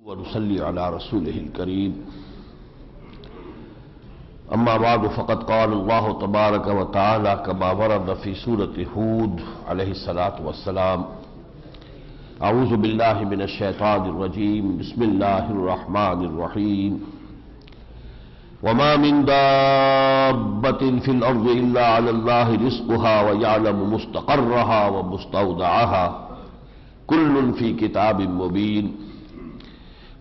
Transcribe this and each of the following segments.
ونصلي على رسوله الكريم أما بعد فقد قال الله تبارك وتعالى كما ورد في سورة هود عليه الصلاة والسلام أعوذ بالله من الشيطان الرجيم بسم الله الرحمن الرحيم وما من دابة في الأرض إلا على الله رزقها ويعلم مستقرها ومستودعها كل في كتاب مبين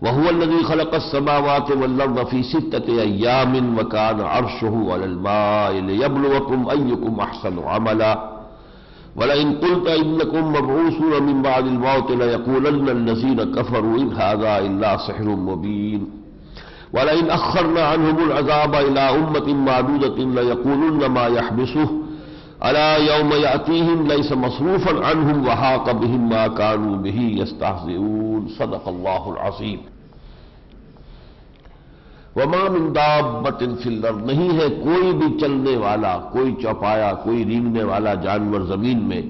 وهو الذي خلق السماوات والأرض في 6 أيام وكان عرشه على الماء ليبلوكم أيكم أحسن عملا ولئن قلت إنكم مبعوثون من بعد الموت ليقولن الذين كفروا إن هذا إلا سحر مبين ولئن أخرنا عنهم العذاب إلى أمة معدودة ليقولن ما يحبسه ألا يوم يأتيهم ليس مصروفا عنهم وحاق بهم ما كانوا به يستهزئون صدق الله العظيم وما من دابة في الأرض نہیں ہے کوئی بھی چلنے والا، کوئی چوپایا، کوئی رینگنے والا جانور زمین میں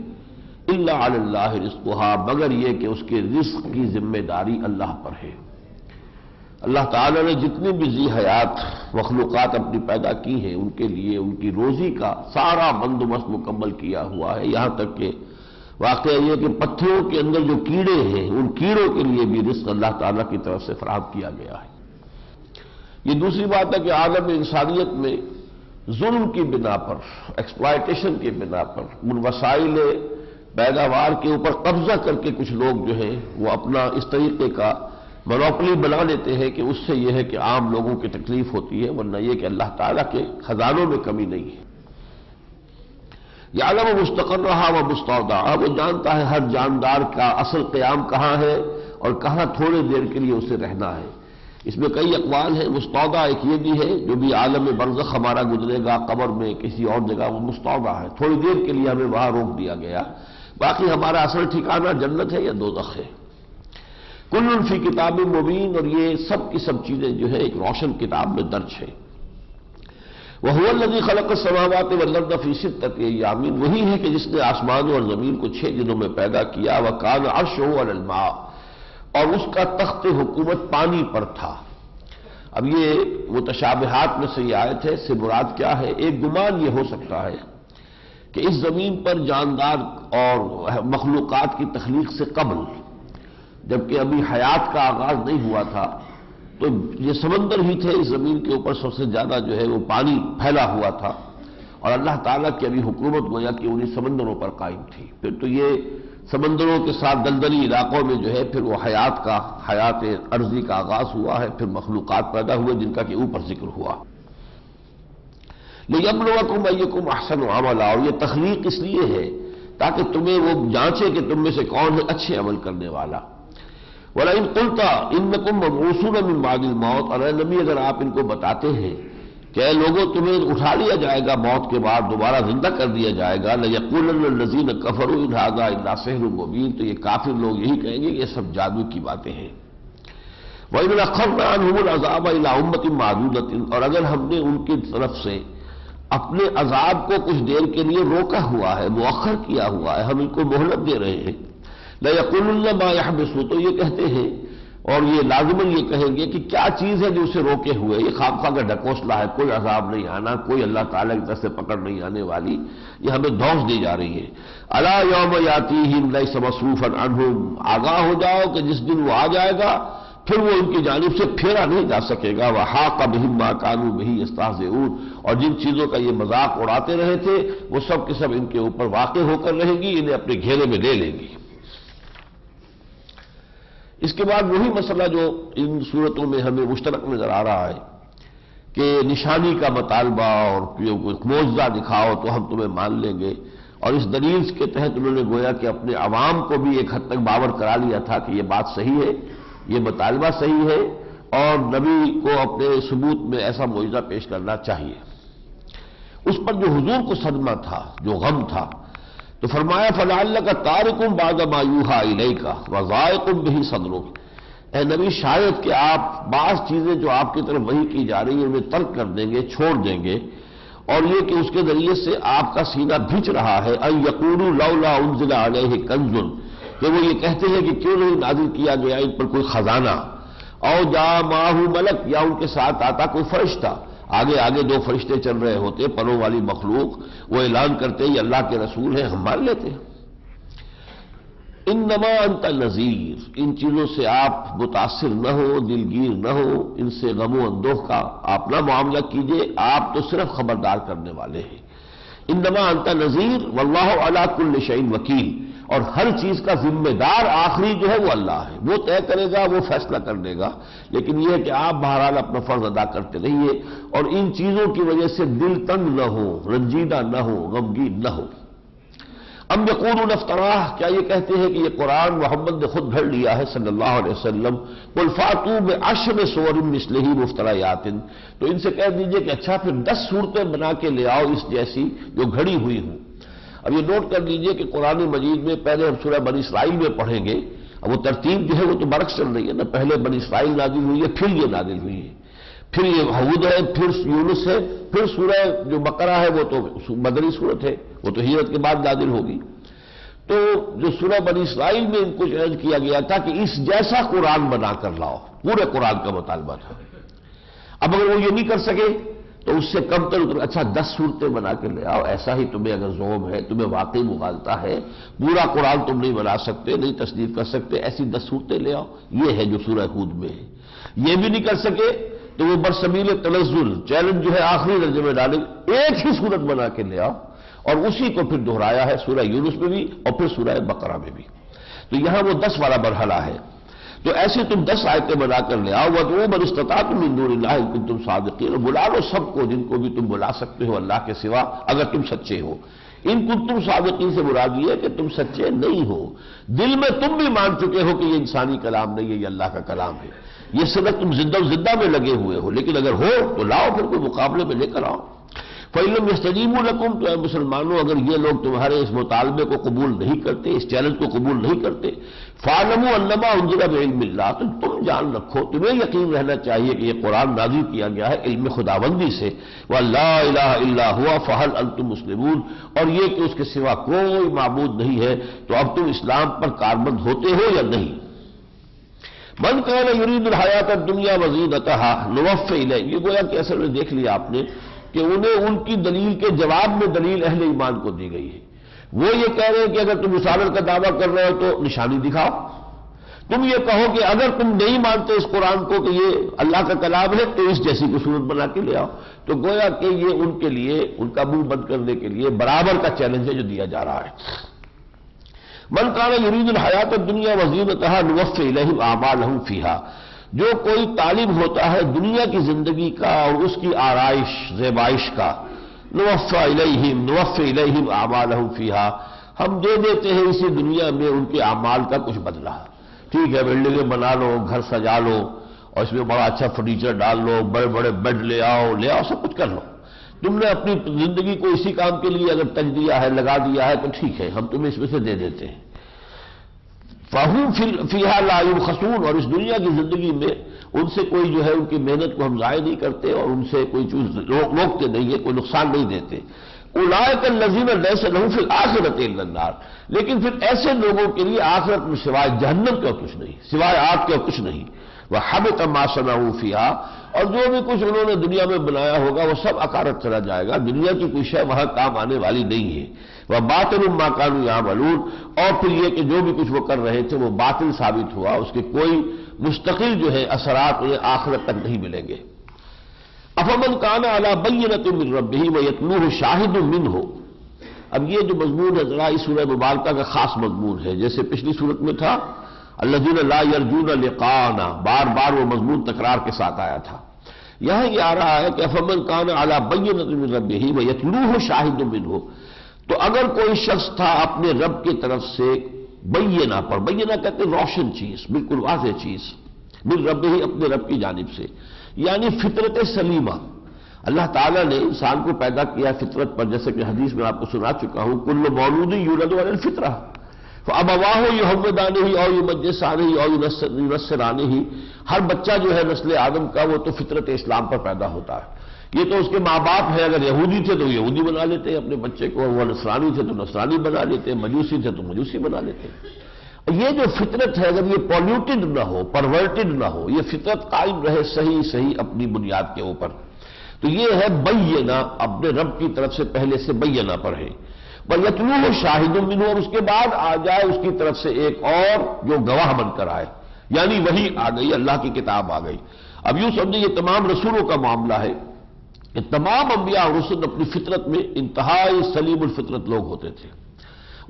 الا علی اللہ رزقها مگر یہ کہ اس کے رزق کی ذمہ داری اللہ پر ہے۔ اللہ تعالیٰ نے جتنی بھی ذی حیات مخلوقات اپنی پیدا کی ہیں ان کے لیے ان کی روزی کا سارا بندوبست مکمل کیا ہوا ہے، یہاں تک کہ واقعہ یہ کہ پتھروں کے اندر جو کیڑے ہیں ان کیڑوں کے لیے بھی رزق اللہ تعالیٰ کی طرف سے فراہم کیا گیا ہے۔ یہ دوسری بات ہے کہ عالم انسانیت میں ظلم کی بنا پر، ایکسپلائٹیشن کی بنا پر، ان وسائل پیداوار کے اوپر قبضہ کر کے کچھ لوگ جو ہیں وہ اپنا اس طریقے کا مونوپلی بنا لیتے ہیں کہ اس سے یہ ہے کہ عام لوگوں کی تکلیف ہوتی ہے، ورنہ یہ کہ اللہ تعالیٰ کے خزانوں میں کمی نہیں ہے۔ یعلم مستقرها و مستودعها وہ جانتا ہے ہر جاندار کا اصل قیام کہاں ہے اور کہاں تھوڑے دیر کے لیے اسے رہنا ہے۔ اس میں کئی اقوال ہیں۔ مستودع ایک یہ بھی ہے جو بھی عالم برزخ ہمارا گزرے گا قبر میں کسی اور جگہ، وہ مستودع ہے، تھوڑی دیر کے لیے ہمیں وہاں روک دیا گیا، باقی ہمارا اصل ٹھکانہ جنت ہے یا دوزخ ہے۔ کل فی کتاب مبین اور یہ سب کی سب چیزیں جو ہے ایک روشن کتاب میں درج ہے۔ وَهُوَ الَّذِي خَلَقَ السَّمَاوَاتِ وَالْأَرْضَ فِي 6 أَيَّامٍ وہی ہے کہ جس نے آسمانوں اور زمین کو 6 دنوں میں پیدا کیا۔ وَكَانَ عَرْشُهُ عَلَى الْمَاءِ اور اس کا تخت حکومت پانی پر تھا۔ اب یہ متشابہات میں سے یہ آیت ہے، اس سے مراد کیا ہے؟ ایک گمان یہ ہو سکتا ہے کہ اس زمین پر جاندار اور مخلوقات کی تخلیق سے قبل، جبکہ ابھی حیات کا آغاز نہیں ہوا تھا، تو یہ سمندر ہی تھے، اس زمین کے اوپر سب سے زیادہ جو ہے وہ پانی پھیلا ہوا تھا، اور اللہ تعالیٰ کی ابھی حکومت گویا کہ انہی سمندروں پر قائم تھی۔ پھر تو یہ سمندروں کے ساتھ دلدلی علاقوں میں جو ہے پھر وہ حیات ارضی کا آغاز ہوا ہے، پھر مخلوقات پیدا ہوئے جن کا کہ اوپر ذکر ہوا۔ لِيَبْلُوَكُمْ أَيُّكُمْ أَحْسَنُ عَمَلًا اور یہ تخلیق اس لیے ہے تاکہ تمہیں وہ جانچے کہ تم میں سے کون ہے اچھے عمل کرنے والا۔ وَلَئِن قُلْتَ إِنَّكُمْ مَبْعُوثُونَ مِن بَعْدِ الْمَوْتِ اور اے نبی اگر آپ ان کو بتاتے ہیں کہ اے لوگوں تمہیں اٹھا لیا جائے گا موت کے بعد، دوبارہ زندہ کر دیا جائے گا، لَيَقُولَنَّ الَّذِينَ كَفَرُوا إِنْ هَذَا إِلَّا سِحْرٌ مُبِينٌ تو یہ کافر لوگ یہی کہیں گے کہ یہ سب جادو کی باتیں ہیں۔ وَإِنْ أَخَّرْنَا عَنْهُمُ الْعَذَابَ إِلَىٰ أُمَّةٍ مَّعْدُودَةٍ اور اگر ہم نے ان کی طرف سے اپنے عذاب کو کچھ دیر کے لیے روکا ہوا ہے، مؤخر کیا ہوا ہے، ہم ان کو مہلت دے رہے ہیں، لَيَقُولُنَّ مَا يَحْبِسُ تو یہ کہتے ہیں اور یہ لازماً یہ کہیں گے کہ کیا چیز ہے جو اسے روکے ہوئے، یہ خامخواہ کا ڈھکوسلہ ہے، کوئی عذاب نہیں آنا، کوئی اللہ تعالیٰ کی طرف سے پکڑ نہیں آنے والی، یہ ہمیں دھوس دی جا رہی ہے۔ الا یوم یاتیہم لیس مصروفا عنہم آگاہ ہو جاؤ کہ جس دن وہ آ جائے گا پھر وہ ان کی جانب سے پھیرا نہیں جا سکے گا۔ وحاق بہم ما كانوا به يستهزئون اور جن چیزوں کا یہ مذاق اڑاتے رہے تھے وہ سب کے سب ان کے اوپر واقع ہو کر رہیں گی، انہیں اپنے گھیرے میں لے لیں گی۔ اس کے بعد وہی مسئلہ جو ان صورتوں میں ہمیں مشترک نظر آ رہا ہے کہ نشانی کا مطالبہ اور معجزہ دکھاؤ تو ہم تمہیں مان لیں گے، اور اس دلیل کے تحت انہوں نے گویا کہ اپنے عوام کو بھی ایک حد تک باور کرا لیا تھا کہ یہ بات صحیح ہے، یہ مطالبہ صحیح ہے، اور نبی کو اپنے ثبوت میں ایسا معجزہ پیش کرنا چاہیے۔ اس پر جو حضور کو صدمہ تھا، جو غم تھا، تو فرمایا فَلَعَلَّكَ تَارِكٌ بَعْضَ مَا يُوحَىٰ إِلَيْكَ وَضَائِقٌ بِهِ صَدْرُكَ اے نبی شاید کہ آپ بعض چیزیں جو آپ کی طرف وحی کی جا رہی ہیں انہیں ترک کر دیں گے، چھوڑ دیں گے، اور یہ کہ اس کے ذریعے سے آپ کا سینہ بھیچ رہا ہے۔ أَن يَقُولُوا لَوْلَا أُنزِلَ عَلَيْهِ كَنزٌ کہ وہ یہ کہتے ہیں کہ کیوں نہیں نازل کیا گیا ان پر کوئی خزانہ۔ او جا معہ ملک، یا ان کے ساتھ آتا کوئی فرشتہ، آگے آگے دو فرشتے چل رہے ہوتے، پروں والی مخلوق، وہ اعلان کرتے یہ اللہ کے رسول ہیں، ہم مان لیتے ہیں۔ انما انت نذیر، ان چیزوں سے آپ متاثر نہ ہو، دلگیر نہ ہو، ان سے غم و اندوہ کا آپ نہ معاملہ کیجئے، آپ تو صرف خبردار کرنے والے ہیں۔ انما انت نذیر واللہ علی کل شیء وکیل، اور ہر چیز کا ذمہ دار آخری جو ہے وہ اللہ ہے، وہ طے کرے گا، وہ فیصلہ کر دے گا، لیکن یہ ہے کہ آپ بہرحال اپنا فرض ادا کرتے رہیے اور ان چیزوں کی وجہ سے دل تنگ نہ ہو، رنجیدہ نہ ہو، غمگین نہ ہو۔ ام یقولون افتراہ، کیا یہ کہتے ہیں کہ یہ قرآن محمد نے خود گھڑ لیا ہے صلی اللہ علیہ وسلم؟ قل فاتوا بعشر سور مثلہ مفتریات، تو ان سے کہہ دیجئے کہ اچھا پھر 10 صورتیں بنا کے لے آؤ اس جیسی جو گھڑی ہوئی ہوں۔ اب یہ نوٹ کر لیجئے کہ قرآن مجید میں پہلے ہم سورہ بنی اسرائیل میں پڑھیں گے، اب وہ ترتیب جو ہے وہ تو برعکس چل رہی ہے نا، پہلے بنی اسرائیل نازل ہوئی ہے، پھر یہ نازل ہوئی ہے، پھر یہ ہود ہے، پھر یونس ہے، پھر سورہ جو بقرہ ہے وہ تو مدنی سورت ہے، وہ تو ہجرت کے بعد نازل ہوگی۔ تو جو سورہ بنی اسرائیل میں ان کو چیلنج کیا گیا تھا کہ اس جیسا قرآن بنا کر لاؤ، پورے قرآن کا مطالبہ تھا۔ اب اگر وہ یہ نہیں کر سکے تو اس سے کم تر اچھا 10 صورتیں بنا کے لے آؤ، ایسا ہی تمہیں اگر ذوق ہے، تمہیں واقعی مغالطہ ہے، پورا قرآن تم نہیں بنا سکتے، نہیں تصدیق کر سکتے، ایسی 10 صورتیں لے آؤ۔ یہ ہے جو سورہ ہود میں ہے۔ یہ بھی نہیں کر سکے تو وہ برسبیل تنزل چیلنج جو ہے آخری درجے میں ڈالیں، ایک ہی صورت بنا کے لے آؤ، اور اسی کو پھر دہرایا ہے سورہ یونس میں بھی اور پھر سورہ بقرہ میں بھی۔ تو یہاں وہ 10 والا مرحلہ ہے۔ تو ایسے تم 10 آیتیں بنا کر لے آؤ، وَادْعُوا مَنِ اسْتَطَعْتُم مِّن دُونِ اللَّهِ إِن كُنتُمْ صَادِقِينَ، بلا لو سب کو جن کو بھی تم بلا سکتے ہو اللہ کے سوا اگر تم سچے ہو۔ ان کنتم صادقین سے مراد یہ ہے کہ تم سچے نہیں ہو، دل میں تم بھی مان چکے ہو کہ یہ انسانی کلام نہیں ہے، یہ اللہ کا کلام ہے، یہ صدق تم زندہ و زندہ میں لگے ہوئے ہو، لیکن اگر ہو تو لاؤ، پھر کوئی مقابلے میں لے کر آؤ۔ فَإِن لَّمْ يَسْتَجِيبُوا لَكُمْ، تو اے مسلمانوں اگر یہ لوگ تمہارے اس مطالبے کو قبول نہیں کرتے، اس چیلنج کو قبول نہیں کرتے، فَاعْلَمُوا أَنَّمَا أُنزِلَ بِعِلْمِ اللَّهِ، تو تم جان رکھو، تمہیں یقین رہنا چاہیے کہ یہ قرآن نازل کیا گیا ہے علم خداوندی سے، وَلَا إِلَٰهَ إِلَّا هُوَ فَهَلْ أَنتُم مُسْلِمُونَ، اور یہ کہ اس کے سوا کوئی معبود نہیں ہے، تو اب تم اسلام پر کاربند ہوتے ہو یا نہیں؟ من كان يريد الحياة الدنيا وزينتها نوفي إليه، یہ گویا کہ اصل میں دیکھ لیا آپ نے کہ انہیں ان کی دلیل کے جواب میں دلیل اہل ایمان کو دی گئی ہے۔ وہ یہ کہہ رہے ہیں کہ اگر تم رسالت کا دعویٰ کر رہے ہو تو نشانی دکھاؤ، تم یہ کہو کہ اگر تم نہیں مانتے اس قرآن کو کہ یہ اللہ کا کلام ہے تو اس جیسی کو صورت بنا کے لے آؤ۔ تو گویا کہ یہ ان کے لیے، ان کا منہ بند کرنے کے لیے برابر کا چیلنج ہے جو دیا جا رہا ہے۔ من کان یرید الحیات الدنیا وزینتها نوفی الیہم اعمالہم فیہا، جو کوئی طالب ہوتا ہے دنیا کی زندگی کا اور اس کی آرائش زیبائش کا، نوفی الیہم اعمالہم فیہا، ہم دے دیتے ہیں اسی دنیا میں ان کے اعمال کا کچھ بدلہ۔ ٹھیک ہے، بلڈنگیں بنا لو، گھر سجا لو، اور اس میں بڑا اچھا فرنیچر ڈال لو، بڑے بڑے بیڈ لے آؤ، سب کچھ کر لو۔ تم نے اپنی زندگی کو اسی کام کے لیے اگر تج دیا ہے، لگا دیا ہے، تو ٹھیک ہے، ہم تمہیں اس میں سے دے دیتے ہیں۔ فَهُمْ فِيهَا لَا يُبْخَسُونَ، اور اس دنیا کی زندگی میں ان سے کوئی جو ہے ان کی محنت کو ہم ضائع نہیں کرتے اور ان سے کوئی چیز روکتے نہیں ہے، کوئی نقصان نہیں دیتے۔ أُولَٰئِكَ الَّذِينَ لَيْسَ لَهُمْ فِي الْآخِرَةِ إِلَّا النَّارُ، لیکن پھر ایسے لوگوں کے لیے آخرت میں سوائے جہنم کے اور کچھ نہیں، سوائے آگ کے اور کچھ نہیں۔ وَحَبِطَ مَا صَنَعُوا فِيهَا، اور جو بھی کچھ انہوں نے دنیا میں بنایا ہوگا وہ سب اکارت چلا جائے گا، دنیا کی کوئی شے وہاں کام آنے والی نہیں ہے۔ وَبَاطِلٌ مَا كَانُوا يَعْمَلُونَ، اور پھر یہ کہ جو بھی کچھ وہ کر رہے تھے وہ باطل ثابت ہوا، اس کے کوئی مستقل جو ہے اثرات انہیں آخرت تک نہیں ملیں گے۔ أَفَمَنْ كَانَ عَلَىٰ بَيِّنَةٍ مِّن رَّبِّهِ وَيَتْلُوهُ شَاهِدٌ مِّنْهُ، اب یہ جو مضمون ہے ذرا اس سورہ مبارکہ کا خاص مضمون ہے، جیسے پچھلی صورت میں تھا الذین لا یرجون لقاءنا، بار بار وہ مضمون تکرار کے ساتھ آیا تھا۔ یہاں یہ آ رہا ہے کہ فمن کان علی بینۃ من ربہ ویتلوہ شاہد منہ، تو اگر کوئی شخص تھا اپنے رب کی طرف سے بینہ پر، بینہ کہتے ہیں روشن چیز، بالکل واضح چیز، من ربہ اپنے رب کی جانب سے، یعنی فطرت سلیمہ۔ اللہ تعالیٰ نے انسان کو پیدا کیا فطرت پر، جیسے کہ حدیث میں آپ کو سنا چکا ہوں، کل مولود یولد علی الفطرہ فابواہ یحودانہ او یمجسانہ او ینصرانہ، ہر بچہ جو ہے نسل آدم کا وہ تو فطرت اسلام پر پیدا ہوتا ہے۔ یہ تو اس کے ماں باپ ہیں، اگر یہودی تھے تو یہودی بنا لیتے ہیں اپنے بچے کو، وہ نصرانی تھے تو نصرانی بنا لیتے ہیں، مجوسی تھے تو مجوسی بنا لیتے ہیں۔ یہ جو فطرت ہے اگر یہ پالیوٹڈ نہ ہو، پرورٹڈ نہ ہو، یہ فطرت قائم رہے صحیح اپنی بنیاد کے اوپر، تو یہ ہے بینہ، اپنے رب کی طرف سے پہلے سے بینہ پڑھے، وَيَتْلُوهُ شَاهِدٌ مِّنْهُ، اور اس کے بعد آ جائے اس کی طرف سے ایک اور جو گواہ بن کر آئے، یعنی وہی آ گئی، اللہ کی کتاب آ گئی۔ اب یوں سمجھیں یہ تمام رسولوں کا معاملہ ہے کہ تمام انبیاء اور رسل اپنی فطرت میں انتہائی سلیم الفطرت لوگ ہوتے تھے،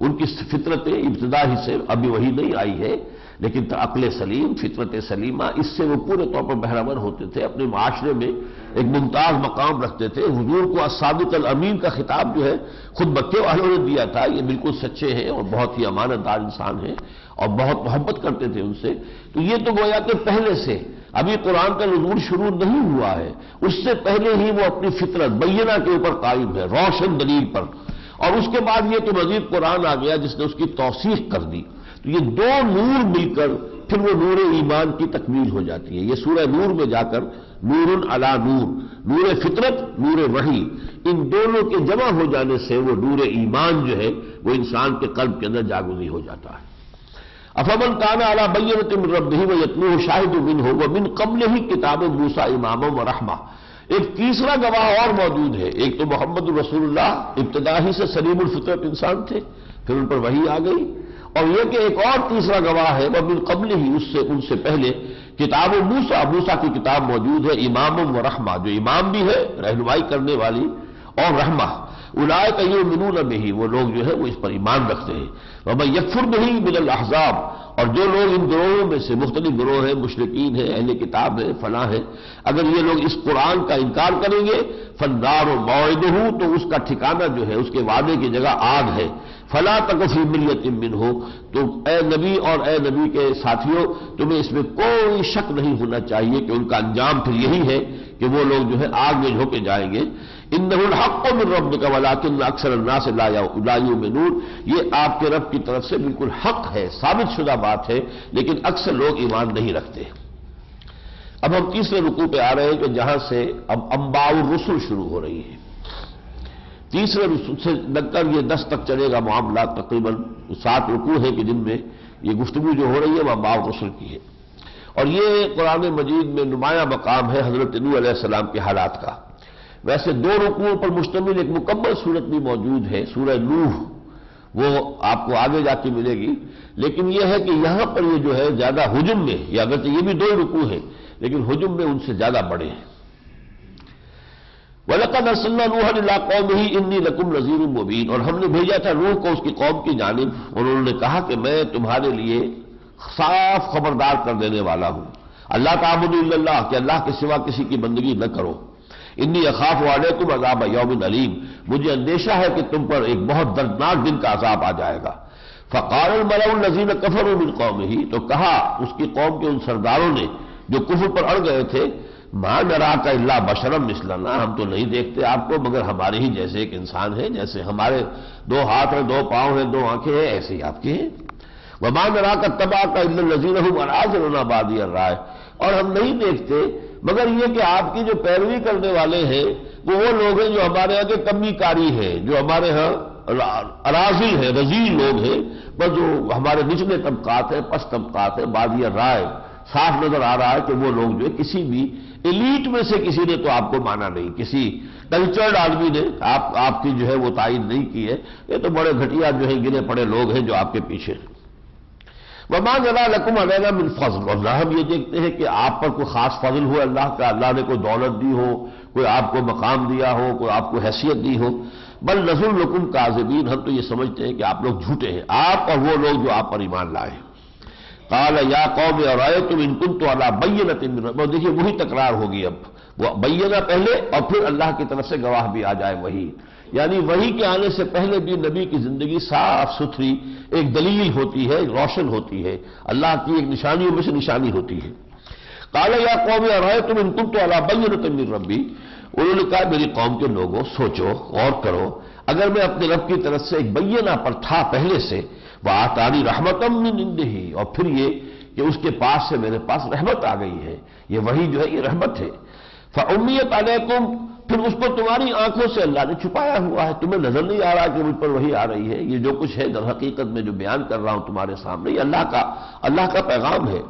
ان کی فطرت ابتدا ہی سے ابھی وہی نہیں آئی ہے، لیکن عقل سلیم، فطرت سلیمہ، اس سے وہ پورے طور پر بہرہمند ہوتے تھے، اپنے معاشرے میں ایک ممتاز مقام رکھتے تھے۔ حضور کو الصادق الامین کا خطاب جو ہے خود مکے والوں نے دیا تھا، یہ بالکل سچے ہیں اور بہت ہی امانت دار انسان ہیں اور بہت محبت کرتے تھے ان سے، تو یہ تو گویا کہ پہلے سے، ابھی قرآن کا نزول شروع نہیں ہوا ہے، اس سے پہلے ہی وہ اپنی فطرت بینہ کے اوپر قائم ہے، روشن دلیل پر، اور اس کے بعد یہ کہ مزید قرآن آ گیا جس نے اس کی توثیق کر دی، تو یہ دو نور مل کر پھر وہ نور ایمان کی تکمیل ہو جاتی ہے۔ یہ سورہ نور میں جا کر نور علی نور، نور فطرت، نور وحی، ان دونوں کے جمع ہو جانے سے وہ نور ایمان جو ہے وہ انسان کے قلب کے اندر جاگزی ہو جاتا ہے۔ افمن کان علی بینۃ من ربہ ویتلوہ شاہد منہ ومن قبلہ کتاب موسیٰ اماما ورحمہ، ایک تیسرا گواہ اور موجود ہے۔ ایک تو محمد رسول اللہ ابتدا ہی سے سلیم الفطرت انسان تھے، پھر ان پر وحی آ گئی، اور یہ کہ ایک اور تیسرا گواہ ہے ومن قبلہ، ان سے پہلے کتاب موسیٰ کی کتاب موجود ہے، امام و رحمہ، جو امام بھی ہے رہنمائی کرنے والی، اور رحمہ، اولئک یؤمنون بہ، وہ لوگ جو ہے وہ اس پر ایمان رکھتے ہیں، ومن یکفر بہ من الاحزاب، اور جو لوگ ان گروہوں میں سے، مختلف گروہ ہیں، مشرکین ہیں، اہل کتاب ہیں، فلاں ہیں، اگر یہ لوگ اس قرآن کا انکار کریں گے فالنار موعدہ، تو اس کا ٹھکانہ جو ہے، اس کے وعدے کی جگہ آگ ہے، فلا تک فی مریۃ منہ، تو اے نبی اور اے نبی کے ساتھیوں تمہیں اس میں کوئی شک نہیں ہونا چاہیے کہ ان کا انجام پھر یہی ہے کہ وہ لوگ جو ہے آگ میں جھونکے جائیں گے۔ انہ الحق من ربک ولکن اکثر الناس لا یؤمنون، یہ آپ کے رب کی طرف سے بالکل حق ہے، ثابت شدہ بات ہے، لیکن اکثر لوگ ایمان نہیں رکھتے۔ اب ہم تیسرے رکوع پہ آ رہے ہیں کہ جہاں سے اب انباء الرسل شروع ہو رہی ہے۔ تیسرے رکوع سے لگ کر یہ 10 تک چلے گا معاملہ، تقریباً 7 رکوع ہیں کہ جن میں یہ گفتگو جو ہو رہی ہے وہ انباء الرسل کی ہے، اور یہ قرآن مجید میں نمایاں مقام ہے حضرت نوح علیہ السلام کے حالات کا۔ ویسے 2 رکوعوں پر مشتمل ایک مکمل صورت بھی موجود ہے، سورہ نوح، وہ آپ کو آگے جا کے ملے گی، لیکن یہ ہے کہ یہاں پر یہ جو ہے زیادہ حجم میں، یا اگرچہ یہ بھی 2 رکوع ہیں لیکن حجم میں ان سے زیادہ بڑے ہیں۔ وَلَقَدْ أَرْسَلْنَا نُوحًا إِلَىٰ قَوْمِهِ إِنِّي لَكُمْ نَذِيرٌ مُّبِينٌ، اور ہم نے بھیجا تھا نوح کو اس کی قوم کی جانب، اور انہوں نے کہا کہ میں تمہارے لیے صاف خبردار کر دینے والا ہوں، اللہ تعبدوا الا اللہ، کہ اللہ کے سوا کسی کی بندگی نہ کرو، انی اخاف علیکم عذاب یوم علیم، مجھے اندیشہ ہے کہ تم پر ایک بہت دردناک دن کا عذاب آ جائے گا۔ فقال الملأ الذین کفروا من قومہ، تو کہا اس کی قوم کے ان سرداروں نے جو کفر پر اڑ گئے تھے، ما نراک الا بشرا مثلنا، ہم تو نہیں دیکھتے آپ کو مگر ہمارے ہی جیسے ایک انسان ہے، جیسے ہمارے 2 ہاتھ ہیں، 2 پاؤں ہیں، 2 آنکھیں ہیں، ایسے ہی آپ کے ہیں۔ وما نراک اتبعک الا الذین هم اراذلنا بادی الرائے، اور ہم نہیں دیکھتے مگر یہ کہ آپ کی جو پیروی کرنے والے ہیں وہ لوگ ہیں جو ہمارے یہاں کے کمی کاری ہیں، جو ہمارے ہاں اراذل ہیں، رذیل لوگ ہیں، بس جو ہمارے نچلے طبقات ہیں، پس طبقات ہیں، بادی رائے، صاف نظر آ رہا ہے کہ وہ لوگ جو ہے کسی بھی ایلیٹ میں سے کسی نے تو آپ کو مانا نہیں، کسی کلچرڈ آدمی نے آپ کی جو ہے وہ تائید نہیں کی ہے، یہ تو بڑے گھٹیا جو ہے گنے پڑے لوگ ہیں جو آپ کے پیچھے ہیں۔ وَمَا نَرَىٰ لَكُمْ عَلَيْنَا مِنْ فَضْلٍ، اور نہ ہم یہ دیکھتے ہیں کہ آپ پر کوئی خاص فضل ہو اللہ کا، اللہ نے کوئی دولت دی ہو، کوئی آپ کو مقام دیا ہو، کوئی آپ کو حیثیت دی ہو، بل نَظُنُّكُمْ كَاذِبِينَ، ہم تو یہ سمجھتے ہیں کہ آپ لوگ جھوٹے ہیں، آپ اور وہ لوگ جو آپ پر ایمان لائے۔ قَالَ يَا قَوْمِ أَرَأَيْتُمْ إِن كُنتُ عَلَىٰ بَيِّنَةٍ مِّن رَّبِّكُمْ، دیکھیے وہی تکرار ہوگی، اب وہ بینہ پہلے اور پھر اللہ کی طرف سے گواہ بھی آ جائے وہی، یعنی وہی کے آنے سے پہلے بھی نبی کی زندگی صاف ستھری ایک دلیل ہوتی ہے، روشن ہوتی ہے، اللہ کی ایک نشانیوں میں سے نشانی ہوتی ہے۔ قال یا قوم ارأیتم ان کنت علی بینۃ من ربی، انہوں نے کہا میری قوم کے لوگوں سوچو غور کرو، اگر میں اپنے رب کی طرف سے ایک بینہ پر تھا پہلے سے، وآتانی رحمۃ من عنده، اور پھر یہ کہ اس کے پاس سے میرے پاس رحمت آ گئی ہے، یہ وہی جو ہے یہ رحمت ہے۔ فأمیت علیکم پھر اس کو تمہاری آنکھوں سے اللہ نے چھپایا ہوا ہے، تمہیں نظر نہیں آ رہا کہ مجھ پر وحی آ رہی ہے۔ یہ جو کچھ ہے در حقیقت میں جو بیان کر رہا ہوں تمہارے سامنے، یہ اللہ کا پیغام ہے۔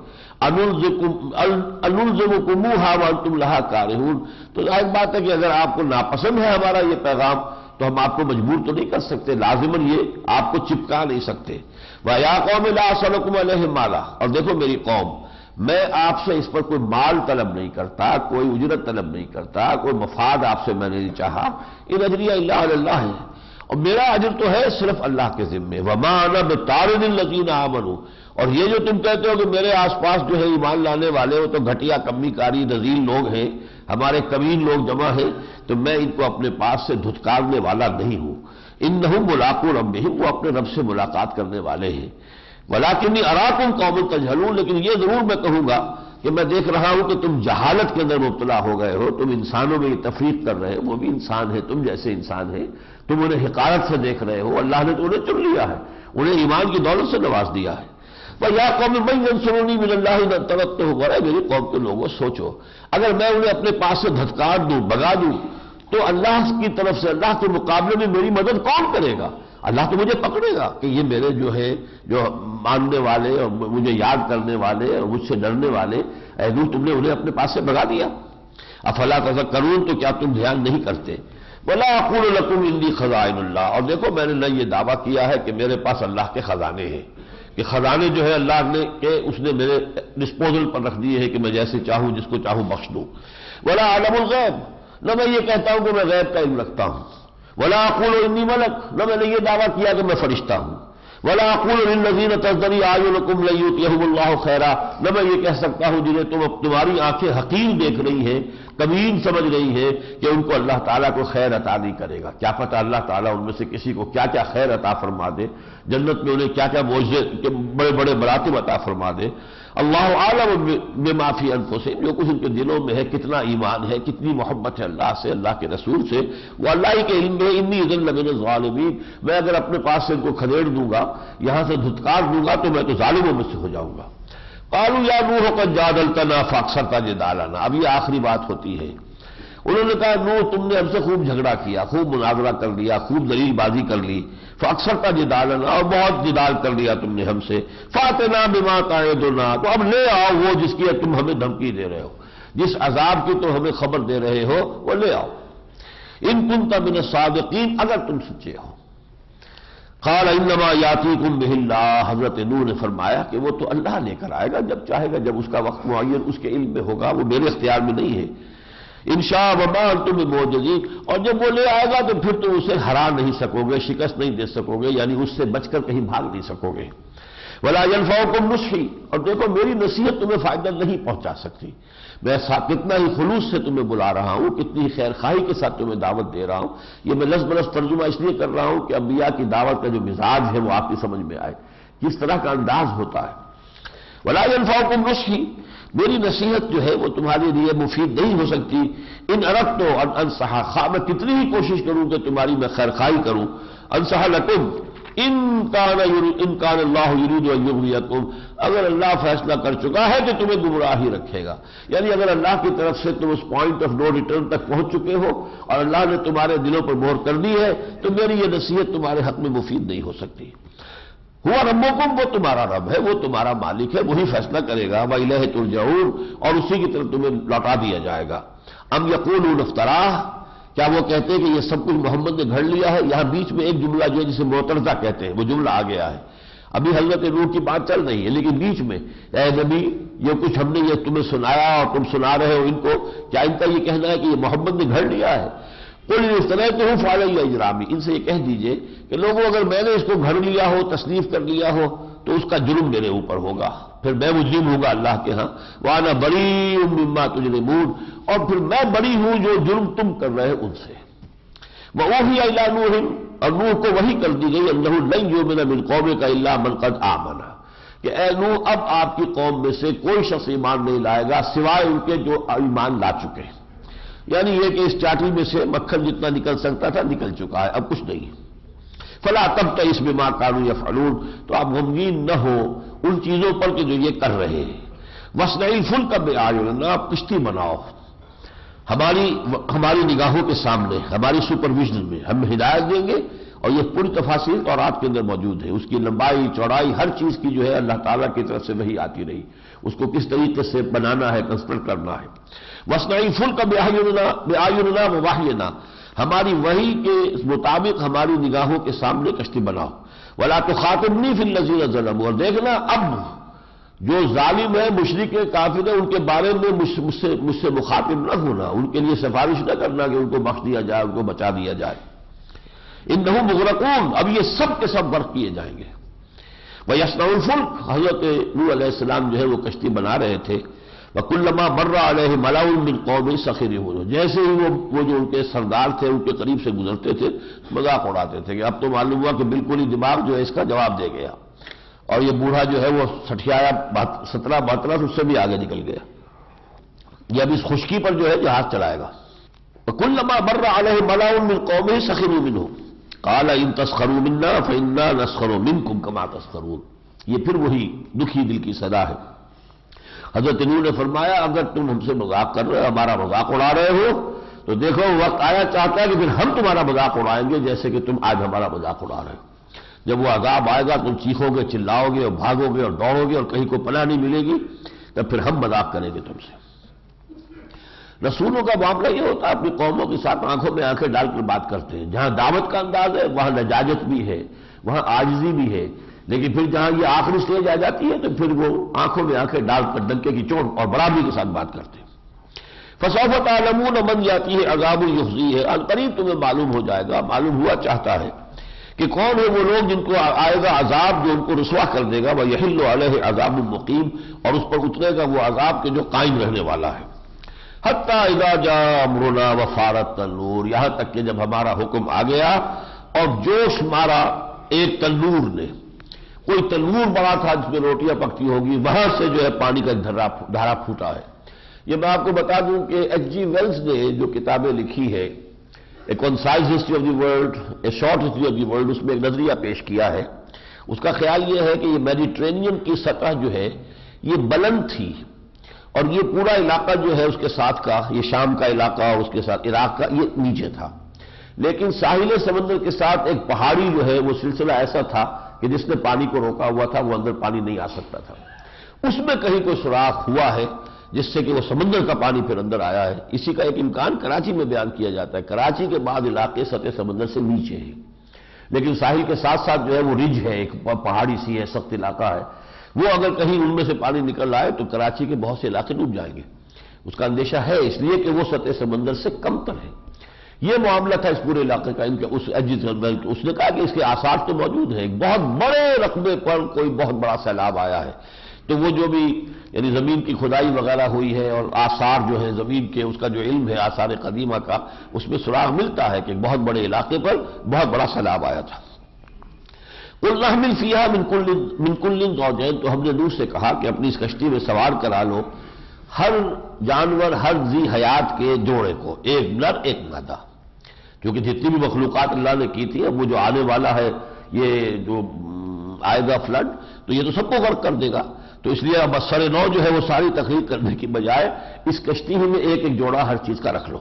انلزمکموہا وانتم لہا کارہون، تو ظاہر بات ہے کہ اگر آپ کو ناپسند ہے ہمارا یہ پیغام تو ہم آپ کو مجبور تو نہیں کر سکتے، لازماً یہ آپ کو چپکا نہیں سکتے۔ وَيَا قَوْمِ لَا أَسْأَلُكُمْ عَلَيْهِ مَالًا، اور دیکھو میری قوم، میں آپ سے اس پر کوئی مال طلب نہیں کرتا، کوئی اجرت طلب نہیں کرتا، کوئی مفاد آپ سے میں نے نہیں چاہا۔ ان اجریہ الا علی اللہ ہے، اور میرا اجر تو ہے صرف اللہ کے ذمے۔ وما انا بطارد الذین آمنوا، اور یہ جو تم کہتے ہو کہ میرے آس پاس جو ہے ایمان لانے والے وہ تو گھٹیا کمی کاری رذیل لوگ ہیں، ہمارے کمین لوگ جمع ہیں، تو میں ان کو اپنے پاس سے دھتکارنے والا نہیں ہوں۔ انہم ملاقو ربہم، وہ اپنے رب سے ملاقات کرنے والے ہیں۔ ولیکنی اراکم قوم تجہلون، لیکن یہ ضرور میں کہوں گا کہ میں دیکھ رہا ہوں کہ تم جہالت کے اندر مبتلا ہو گئے ہو، تم انسانوں میں یہ تفریق کر رہے ہو، وہ بھی انسان ہے، تم جیسے انسان ہیں، تم انہیں حقارت سے دیکھ رہے ہو، اللہ نے تو انہیں چن لیا ہے، انہیں ایمان کی دولت سے نواز دیا ہے۔ وَيَا قَوْمِ مَن يَنصُرُونِي مِنَ اللَّهِ إِنْ تَوَلَّوْا، اے میری قوم کے لوگوں سوچو، اگر میں انہیں اپنے پاس سے دھتکار دوں، بگا دوں، تو اللہ کی طرف سے، اللہ کے مقابلے میں میری مدد کون کرے گا؟ اللہ تو مجھے پکڑے گا کہ یہ میرے جو ہے جو ماننے والے اور مجھے یاد کرنے والے اور مجھ سے ڈرنے والے، اے نوح تم نے انہیں اپنے پاس سے بگا دیا۔ افلا تذکرون، تو کیا تم دھیان نہیں کرتے؟ ولا اقول لکم انی خزائن اللہ، اور دیکھو میں نے نہ یہ دعویٰ کیا ہے کہ میرے پاس اللہ کے خزانے ہیں، کہ خزانے جو ہے اللہ نے کہ اس نے میرے ڈسپوزل پر رکھ دیے ہیں کہ میں جیسے چاہوں جس کو چاہوں بخش دوں۔ ولا اعلم الغیب، نہ میں یہ کہتا ہوں کہ میں غیب کا علم رکھتا ہوں۔ ولا اقول انی ملک، نہ میں نے یہ دعویٰ کیا کہ میں فرشتہ ہوں۔ ولا اقول للذین تزدری اعینکم لن یؤتیہم اللہ خیرا، نہ میں یہ کہہ سکتا ہوں جنہیں تمہاری آنکھیں حقیر دیکھ رہی ہیں، کمین سمجھ رہی ہیں، کہ ان کو اللہ تعالیٰ کو خیر عطا نہیں کرے گا۔ کیا پتہ اللہ تعالیٰ ان میں سے کسی کو کیا کیا خیر عطا فرما دے، جنت میں انہیں کیا کیا معجزے کے بڑے بڑے مراتب عطا فرما دے۔ اللہ عالم بما فی انفسہم، جو کچھ ان کے دلوں میں ہے، کتنا ایمان ہے، کتنی محبت ہے اللہ سے، اللہ کے رسول سے، وہ اللہ ہی کے علم ہے۔ انی اذا لمن الظالمین، میں اگر اپنے پاس سے ان کو کھدیڑ دوں گا، یہاں سے دھتکار دوں گا، تو میں تو ظالموں میں سے ہو جاؤں گا۔ قالوا یا نوح قد جادلتنا فاکثرت جدالنا، اب یہ آخری بات ہوتی ہے۔ انہوں نے کہا نوح تم نے ہم سے خوب جھگڑا کیا، خوب مناظرہ کر لیا، خوب دلیل بازی کر لی، فاکثرت جدالنا، اور بہت جدال کر لیا تم نے ہم سے، فاتنا بما تعدنا، تو اب لے آؤ وہ جس کی تم ہمیں دھمکی دے رہے ہو، جس عذاب کی تم ہمیں خبر دے رہے ہو وہ لے آؤ، ان کنت من الصادقین، اگر تم سچے ہو۔ قال انما یاتیکم بہ اللہ، حضرت نوح نے فرمایا کہ وہ تو اللہ لے کر آئے گا جب چاہے گا، جب اس کا وقت معین اس کے علم میں ہوگا، وہ میرے اختیار میں نہیں ہے۔ انشاء وما انتم بمعجزین، اور جب وہ لے آئے گا تو پھر تم اسے ہرا نہیں سکو گے، شکست نہیں دے سکو گے، یعنی اس سے بچ کر کہیں بھاگ نہیں سکو گے۔ ولا ينفعکم نصحی، اور دیکھو میری نصیحت تمہیں فائدہ نہیں پہنچا سکتی، میں کتنا ہی خلوص سے تمہیں بلا رہا ہوں، کتنی ہی خیر خواہی کے ساتھ تمہیں دعوت دے رہا ہوں، یہ میں لفظ بلفظ ترجمہ اس لیے کر رہا ہوں کہ انبیاء کی دعوت کا جو مزاج ہے وہ آپ کی سمجھ میں آئے، کس طرح کا انداز ہوتا ہے۔ ولا ينفعکم نصحی، میری نصیحت جو ہے وہ تمہارے لیے مفید نہیں ہو سکتی، ان اردت ان انصح، خواہ میں کتنی ہی کوشش کروں کہ تمہاری میں خیر خواہی کروں، انصح لکم ان کان اللہ یرید ان یغویکم، اگر اللہ فیصلہ کر چکا ہے کہ تمہیں گمراہ ہی رکھے گا، یعنی اگر اللہ کی طرف سے تم اس پوائنٹ آف نو ریٹرن تک پہنچ چکے ہو اور اللہ نے تمہارے دلوں پر مہر کر دی ہے، تو میری یہ نصیحت تمہارے حق میں مفید نہیں ہو سکتی۔ ہوا ربکم، وہ تمہارا رب ہے، وہ تمہارا مالک ہے، وہی فیصلہ کرے گا، وَإِلَيْهِ تُرْجَعُونَ، اور اسی کی طرف تمہیں لوٹا دیا جائے گا۔ ام یقولون افتراہ، کیا وہ کہتے ہیں کہ یہ سب کچھ محمد نے گھڑ لیا ہے؟ یہاں بیچ میں ایک جملہ جو ہے جسے معترضہ کہتے ہیں، وہ جملہ آ گیا ہے، ابھی حضرت نوح کی بات چل رہی ہے، لیکن بیچ میں اے نبی یہ کچھ ہم نے یہ تمہیں سنایا اور تم سنا رہے ہو ان کو، کیا ان کا یہ کہنا ہے کہ یہ محمد نے گھڑ لیا ہے؟ قل افتریتہ فعلی اجرامی، ان سے یہ کہہ دیجئے کہ لوگوں اگر میں نے اس کو گھڑ لیا ہو، تصنیف کر لیا ہو، تو اس کا جرم میرے اوپر ہوگا، پھر میں مجرم ہوگا اللہ کے ہاں، وانا بریء مما تجرمون، اور پھر میں بری ہوں جو جرم تم کر رہے ان سے۔ وَأُوحِیَ إِلَىٰ نُوحٍ، اور نوح کو وحی کر دی گئی، أَنَّهُ لَن يُؤْمِنَ مِن قَوْمِكَ إِلَّا مَن قَدْ آمَنَ، کہ اے نوح اب آپ کی قوم میں سے کوئی شخص ایمان نہیں لائے گا سوائے ان کے جو ایمان لا چکے ہیں، یعنی یہ کہ اس چاٹی میں سے مکھن جتنا نکل سکتا تھا نکل چکا ہے، اب کچھ نہیں۔ فَلَا تَبْتَئِسْ بِمَا كَانُوا يَفْعَلُونَ، تو آپ غمگین نہ ہو ان چیزوں پر کہ جو یہ کر رہے ہیں۔ وَاصْنَعِ الْفُلْكَ بِأَعْيُنِنَا، آپ کشتی بناؤ، ہماری نگاہوں کے سامنے، ہماری سپرویژن میں ہم ہدایت دیں گے، اور یہ پوری تفاصیل تورات کے اندر موجود ہے، اس کی لمبائی چوڑائی ہر چیز کی جو ہے اللہ تعالیٰ کی طرف سے وحی آتی رہی، اس کو کس طریقے سے بنانا ہے، کنسٹرکٹ کرنا ہے۔ وَاصْنَعِ الْفُلْكَ بِأَعْيُنِنَا وَوَحْيِنَا، ہماری وحی کے مطابق ہماری نگاہوں کے سامنے کشتی بناؤ۔ وَلَا تُخَاطِبْنِي فِي الَّذِينَ ظَلَمُوا، اور دیکھنا اب جو ظالم ہے، مشرک کافر ہے، ان کے بارے میں مجھ سے مخاطب نہ ہونا، ان کے لیے سفارش نہ کرنا کہ ان کو بخش دیا جائے، ان کو بچا دیا جائے۔ انہم مغرقون، اب یہ سب کے سب غرق کیے جائیں گے۔ وَيَصْنَعُ الْفُلْكَ، حضرت نوح علیہ السلام جو ہے وہ کشتی بنا رہے تھے۔ وَكُلَّمَا مَرَّ عَلَيْهِ مَلَأٌ مِّن قَوْمِهِ سَخِرُوا مِنْهُ، جیسے ہی وہ جو ان کے سردار تھے ان کے قریب سے گزرتے تھے مذاق اڑاتے تھے کہ اب تو معلوم ہوا کہ بالکل ہی دماغ جو ہے اس کا جواب دے گیا، اور یہ بوڑھا جو ہے وہ 17 سے اس سے بھی آگے نکل گیا، یہ اب اس خشکی پر جو ہے جہاز چلائے گا۔ وَكُلَّمَا مَرَّ عَلَيْهِ مَلَأٌ مِّن قَوْمِهِ سَخِرُوا مِنْهُ قَالَ إِن تَسْخَرُوا مِنَّا فَإِنَّا نَسْخَرُ مِنكُمْ كَمَا تَسْخَرُونَ، یہ پھر وہی دکھی دل کی صدا ہے۔ حضرت نوح نے فرمایا اگر تم ہم سے مذاق کر رہے ہو، ہمارا مذاق اڑا رہے ہو، تو دیکھو وقت آیا چاہتا ہے کہ پھر ہم تمہارا مذاق اڑائیں گے جیسے کہ تم آج ہمارا مذاق اڑا رہے ہو۔ جب وہ عذاب آئے گا تم چیخو گے، چلاؤ گے اور بھاگو گے اور دوڑو گے اور کہیں کو پناہ نہیں ملے گی، تب پھر ہم مذاق کریں گے تم سے۔ رسولوں کا معاملہ یہ ہوتا ہے، اپنی قوموں کے ساتھ آنکھوں میں آنکھیں ڈال کر بات کرتے ہیں۔ جہاں دعوت کا انداز ہے وہاں لجاجت بھی ہے، وہاں عاجزی بھی ہے، لیکن پھر جہاں یہ آخری سٹیج آ جاتی ہے تو پھر وہ آنکھوں میں آنکھیں ڈال کر ڈنکے کی چوٹ اور برابری کے ساتھ بات کرتے ہیں۔ فَسَوْفَ تَعْلَمُونَ مَنْ يَأْتِيهِ عَذَابٌ يُخْزِيهِ، عنقریب تمہیں معلوم ہو جائے گا، معلوم ہوا چاہتا ہے کہ کون ہے وہ لوگ جن کو آئے گا عذاب جو ان کو رسوا کر دے گا، وَيَحِلُّ عَلَيْهِ عَذَابٌ مُقِيمٌ، اور اس پر اترے گا وہ عذاب کے جو قائم رہنے والا ہے۔ حَتَّى إِذَا جَاءَ أَمْرُنَا وَفَارَتِ النُّورُ، یہاں تک کہ جب ہمارا حکم آ گیا اور جوش مارا ایک تنور نے، کوئی تنور بڑا تھا جس میں روٹیاں پکتی ہوگی، وہاں سے جو ہے پانی کا دھارا پھوٹا ہے۔ یہ میں آپ کو بتا دوں کہ ایچ جی ویلز نے جو کتابیں لکھی ہے، a concise history of the world, a short history of the world, اس میں ایک نظریہ پیش کیا ہے۔ اس کا خیال یہ ہے کہ یہ میڈیٹرینین کی سطح جو ہے یہ بلند تھی، اور یہ پورا علاقہ جو ہے اس کے ساتھ کا، یہ شام کا علاقہ اور اس کے ساتھ عراق کا، یہ نیچے تھا، لیکن ساحل سمندر کے ساتھ ایک پہاڑی جو ہے وہ سلسلہ ایسا تھا کہ جس نے پانی کو روکا ہوا تھا، وہ اندر پانی نہیں آ سکتا تھا۔ اس میں کہیں کوئی سوراخ ہوا ہے جس سے کہ وہ سمندر کا پانی پھر اندر آیا ہے۔ اسی کا ایک امکان کراچی میں بیان کیا جاتا ہے۔ کراچی کے بعد علاقے سطح سمندر سے نیچے ہیں، لیکن ساحل کے ساتھ ساتھ جو ہے وہ رج ہے، ایک پہاڑی سی ہے، سخت علاقہ ہے، وہ اگر کہیں ان میں سے پانی نکل آئے تو کراچی کے بہت سے علاقے ڈوب جائیں گے۔ اس کا اندیشہ ہے اس لیے کہ وہ سطح سمندر سے کم تر ہے۔ یہ معاملہ تھا اس پورے علاقے کا، ان کے اس نے کہا کہ اس کے آثار تو موجود ہیں، ایک بہت بڑے رقبے پر کوئی بہت بڑا سیلاب آیا ہے، تو وہ جو بھی یعنی زمین کی کھدائی وغیرہ ہوئی ہے اور آثار جو ہیں زمین کے، اس کا جو علم ہے آثار قدیمہ کا، اس میں سراغ ملتا ہے کہ ایک بہت بڑے علاقے پر بہت بڑا سیلاب آیا تھا۔ قُلْ احْمِلْ فِيهَا مِن كُلٍّ زَوْجَيْنِ، تو ہم نے نوح سے کہا کہ اپنی اس کشتی میں سوار کرا لو ہر جانور، ہر ذی حیات کے جوڑے کو، ایک نر ایک مادہ، کیونکہ جتنی بھی مخلوقات اللہ نے کی تھی، اب وہ جو آنے والا ہے یہ جو آئے گا فلڈ، تو یہ تو سب کو غرق کر دے گا، تو اس لیے اب سر نو جو ہے وہ ساری تقریر کرنے کی بجائے اس کشتی ہی میں ایک ایک جوڑا ہر چیز کا رکھ لو۔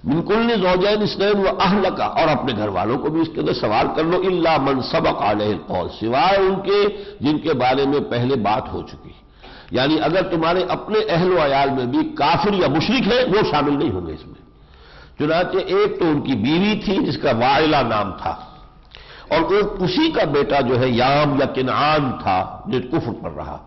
من کل زوجین اثنین واہلک، اور اپنے گھر والوں کو بھی اس کے اندر سوار کر لو، الا من سبق علیہ القول، سوائے ان کے جن کے بارے میں پہلے بات ہو چکی، یعنی اگر تمہارے اپنے اہل و عیال میں بھی کافر یا مشرک ہے وہ شامل نہیں ہوں گے اس میں۔ چنانچہ ایک تو ان کی بیوی تھی جس کا وائلہ نام تھا، اور اسی کا بیٹا جو ہے یام یا کنعان تھا جو کفر پر رہا۔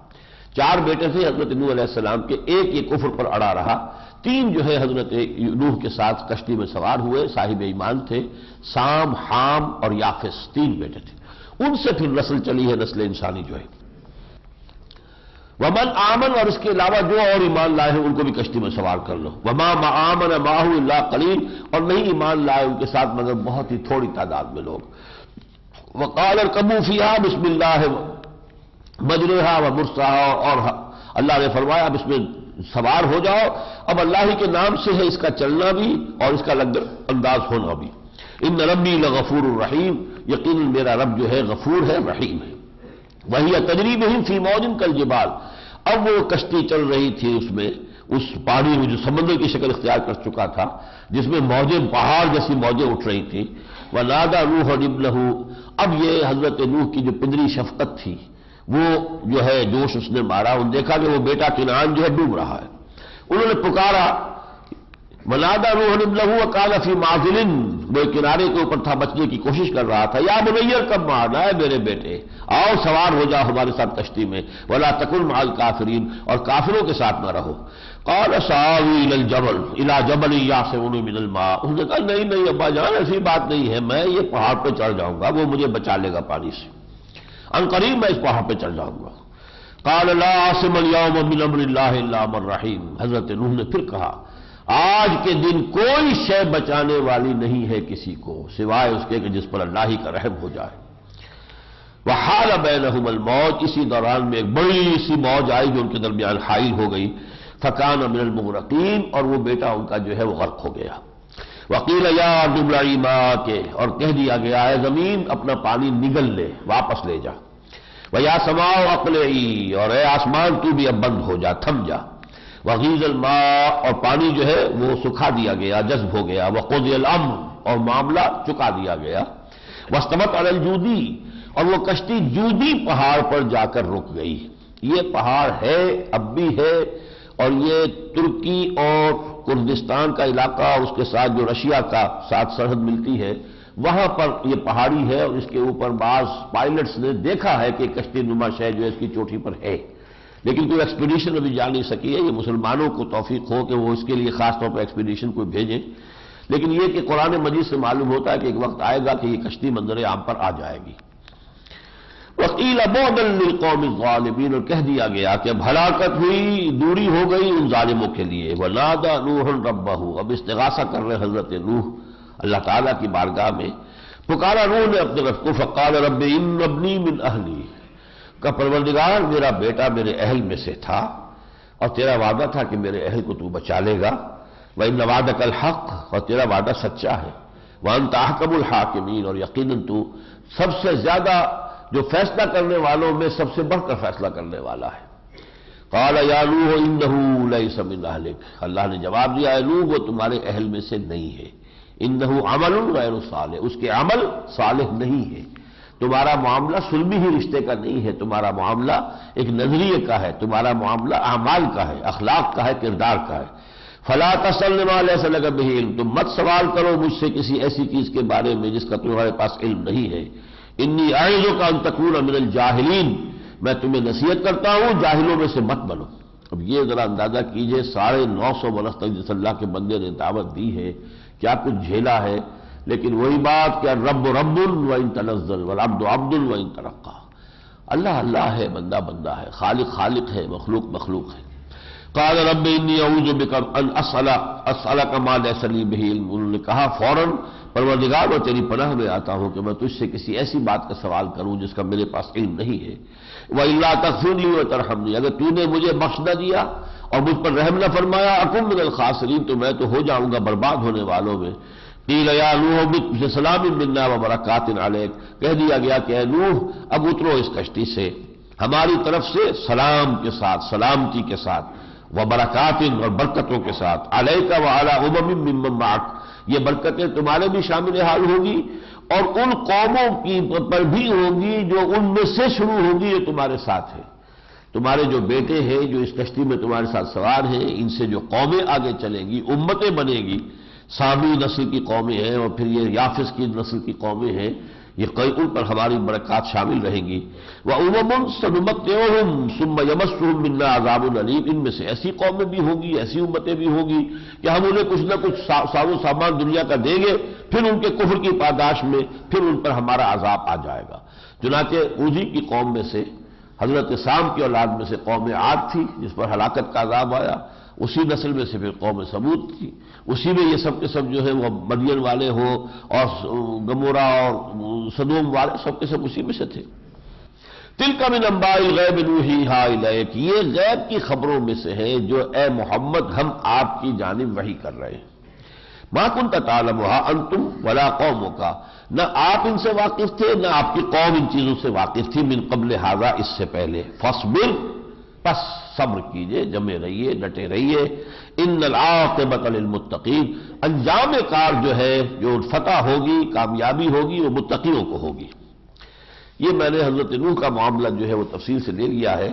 4 بیٹے تھے حضرت نوح علیہ السلام کے، ایک یہ کفر پر اڑا رہا، 3 جو ہے حضرت نوح کے ساتھ کشتی میں سوار ہوئے، صاحب ایمان تھے، سام، حام اور یافس، 3 بیٹے تھے، ان سے پھر نسل چلی ہے، نسل انسانی جو ہے۔ ومن آمن، اور اس کے علاوہ جو اور ایمان لائے ہیں ان کو بھی کشتی میں سوار کر لو، وما آمن معه الا قلیل، اور نہیں ایمان لائے ان کے ساتھ مگر بہت ہی تھوڑی تعداد میں لوگ۔ وقال اركبوا فيها بسم الله مجريها ومرساها، اور اللہ نے فرمایا اب اس میں سوار ہو جاؤ، اب اللہ ہی کے نام سے ہے اس کا چلنا بھی اور اس کا انداز ہونا بھی۔ ان ربی لغفور الرحیم، یقیناً میرا رب جو ہے غفور ہے، رحیم ہے۔ وہی تجری بہم فی موج کالجبال، اب وہ کشتی چل رہی تھی اس میں اس پانی میں جو سمندر کی شکل اختیار کر چکا تھا، جس میں موجیں پہاڑ جیسی موجیں اٹھ رہی تھیں. وَنَادَى نُوحٌ ابْنَهُ، اب یہ حضرت نوح کی جو پدری شفقت تھی وہ جو ہے جوش اس نے مارا، انہوں نے دیکھا کہ وہ بیٹا کنعان جو ہے ڈوب رہا ہے. انہوں نے پکارا وَنَادَى نُوحٌ ابْنَهُ وَكَانَ فِي مَعْزِلٍ، وہ کینارے کے اوپر تھا، بچنے کی کوشش کر رہا تھا. یا بنی ارکب معنا، ہے میرے بیٹے آؤ سوار ہو جاؤ ہمارے ساتھ کشتی میں. وَلَا تَكُن مَعَ الْكَافِرِينَ، اور کافروں کے ساتھ نہ رہو. قَالَ سَآوِي إِلَى جَبَلٍ يَعْصِمُنِي مِنَ الْمَاءِ، اس نے کہا نہیں ابا جان ایسی بات نہیں ہے، میں یہ پہاڑ پہ چڑھ جاؤں گا، وہ مجھے بچا لے گا پانی سے، ان قریب میں اس پہاڑ پہ چڑھ جاؤں گا. قَالَ لَا عَاصِمَ الْيَوْمَ مِنْ أَمْرِ اللَّهِ إِلَّا مَنْ رَحِيمَ، حضرت نوح نے پھر کہا آج کے دن کوئی شے بچانے والی نہیں ہے کسی کو سوائے اس کے کہ جس پر اللہ ہی کا رحم ہو جائے. وحال بینہم الموج، اسی دوران میں ایک بڑی سی موج آئی جو ان کے درمیان حائل ہو گئی. فکان من المغرقین، اور وہ بیٹا ان کا جو ہے وہ غرق ہو گیا. وقیل یا ارض ابلعی ماءک، اور کہہ دیا گیا ہے زمین اپنا پانی نگل لے، واپس لے جا. ویا سماء اقلعی، اور اے آسمان تو بھی اب بند ہو جا، تھم جا. وغیض الماء، اور پانی جو ہے وہ سکھا دیا گیا، جذب ہو گیا. وقضی الامر، اور معاملہ چکا دیا گیا. واستوت علی الجودی، اور وہ کشتی جودی پہاڑ پر جا کر رک گئی. یہ پہاڑ ہے اب بھی ہے، اور یہ ترکی اور کردستان کا علاقہ اور اس کے ساتھ جو رشیا کا ساتھ سرحد ملتی ہے وہاں پر یہ پہاڑی ہے، اور اس کے اوپر بعض پائلٹس نے دیکھا ہے کہ کشتی نما شے جو ہے اس کی چوٹی پر ہے، لیکن کوئی ایکسپیڈیشن ابھی جا نہیں سکی ہے. یہ مسلمانوں کو توفیق ہو کہ وہ اس کے لیے خاص طور پر ایکسپیڈیشن کوئی بھیجیں، لیکن یہ کہ قرآن مجید سے معلوم ہوتا ہے کہ ایک وقت آئے گا کہ یہ کشتی منظر عام پر آ جائے گی. وقیل بعدا للقوم الظالمین، اور کہہ دیا گیا کہ اب ہلاکت ہوئی، دوری ہو گئی ان ظالموں کے لیے. ونادى نوح ربہ، اب استغاثہ کر رہے حضرت نوح اللہ تعالیٰ کی بارگاہ میں. پکارا نوح نے اپنے رب کو، فقال رب ان ابنی من اہلی، کہ پروردگار میرا بیٹا میرے اہل میں سے تھا، اور تیرا وعدہ تھا کہ میرے اہل کو تو بچا لے گا. وَإِنَّ وَعْدَكَ الْحَقُّ، اور تیرا وعدہ سچا ہے. وَأَنْتَ أَحْكَمُ الْحَاكِمِينَ، اور یقیناً تو سب سے زیادہ جو فیصلہ کرنے والوں میں سب سے بڑھ کر فیصلہ کرنے والا ہے. قَالَ يَا نُوحُ إِنَّهُ لَيْسَ مِنْ أَهْلِكَ، اللہ نے جواب دیا ہے نوح وہ تمہارے اہل میں سے نہیں ہے. إِنَّهُ عَمَلٌ غَيْرُ صَالِحٍ، اس کے عمل صالح نہیں ہے. تمہارا معاملہ سلمی ہی رشتے کا نہیں ہے، تمہارا معاملہ ایک نظریے کا ہے، تمہارا معاملہ اعمال کا ہے، اخلاق کا ہے، کردار کا ہے. فلا تسأل ما ليس لك به علم، تم مت سوال کرو مجھ سے کسی ایسی چیز کے بارے میں جس کا تمہارے پاس علم نہیں ہے. انی اعظک ان تکون من الجاہلین، میں تمہیں نصیحت کرتا ہوں جاہلوں میں سے مت بنو. اب یہ ذرا اندازہ کیجئے 950 برس تک جس اللہ کے بندے نے دعوت دی ہے کیا کچھ جھیلا ہے، لیکن وہی بات کہ رب رب وان تنزل والعبد عبد وان ترقى، اللہ اللہ ہے، بندہ بندہ ہے، خالق خالق ہے، مخلوق مخلوق ہے. قال رب انی اعوذ بک ان اسألک ما لیس لی بہ علم، انہوں نے کہا فوراً پروردگار میں تیری پناہ میں آتا ہوں کہ میں تجھ سے کسی ایسی بات کا سوال کروں جس کا میرے پاس علم نہیں ہے. وَإِلَّا تَغْفِرْ لِي وَتَرْحَمْنِي، اگر تو نے مجھے بخش نہ دیا اور مجھ پر رحم نہ فرمایا اکن من الخاسرین، تو میں تو ہو جاؤں گا برباد ہونے والوں میں. قیل یا نوح اہبط بسلام منا وبرکات علیک، کہہ دیا گیا کہ اے نوح اب اترو اس کشتی سے ہماری طرف سے سلام کے ساتھ، سلامتی کے ساتھ، وبرکات اور برکتوں کے ساتھ، علیک وعلی امم ممن معک، یہ برکتیں تمہارے بھی شامل حال ہوگی اور ان قوموں کی پر بھی ہوگی جو ان میں سے شروع ہوگی یہ تمہارے ساتھ ہے. تمہارے جو بیٹے ہیں جو اس کشتی میں تمہارے ساتھ سوار ہیں، ان سے جو قومیں آگے چلیں گی، امتیں بنے گی، سامی نسل کی قومیں ہیں اور پھر یہ یافس کی نسل کی قومیں ہیں، یہ کئی ان پر ہماری برکات شامل رہیں گی. وَأُمَمٌ سَنُمَتِّعُهُمْ ثُمَّ يَمَسُّهُمْ مِنَّا عَذَابٌ أَلِيمٌ، ان میں سے ایسی قومیں بھی ہوں گی، ایسی امتیں بھی ہوں گی کہ ہم انہیں کچھ نہ کچھ ساز و سامان دنیا کا دیں گے، پھر ان کے کفر کی پاداش میں پھر ان پر ہمارا عذاب آ جائے گا. چنانچہ اوزی کی قوم میں سے حضرت سام کی اولاد میں سے قوم عاد تھی جس پر ہلاکت کا عذاب آیا، اسی نسل میں سے پھر قوم سمود تھی، اسی میں یہ سب کے سب جو ہے وہ مدین والے ہو اور گمورا اور سدوم والے سب کے سب اسی میں سے تھے. تلک من انباء الغیب نوحیھا الیک، یہ غیب کی خبروں میں سے ہے جو اے محمد ہم آپ کی جانب وحی کر رہے ہیں. ما کنت تعلمھا انتم ولا قومک، نہ آپ ان سے واقف تھے نہ آپ کی قوم ان چیزوں سے واقف تھی، من قبل ھذا، اس سے پہلے. فاصبر، پس صبر کیجئے، جمے رہیے، ڈٹے رہیے، ان العاقبۃ للمتقین، انجام کار جو ہے، جو فتح ہوگی، کامیابی ہوگی، وہ متقیوں کو ہوگی۔ یہ میں نے حضرت نوح کا معاملہ جو ہے وہ تفصیل سے لے لیا ہے۔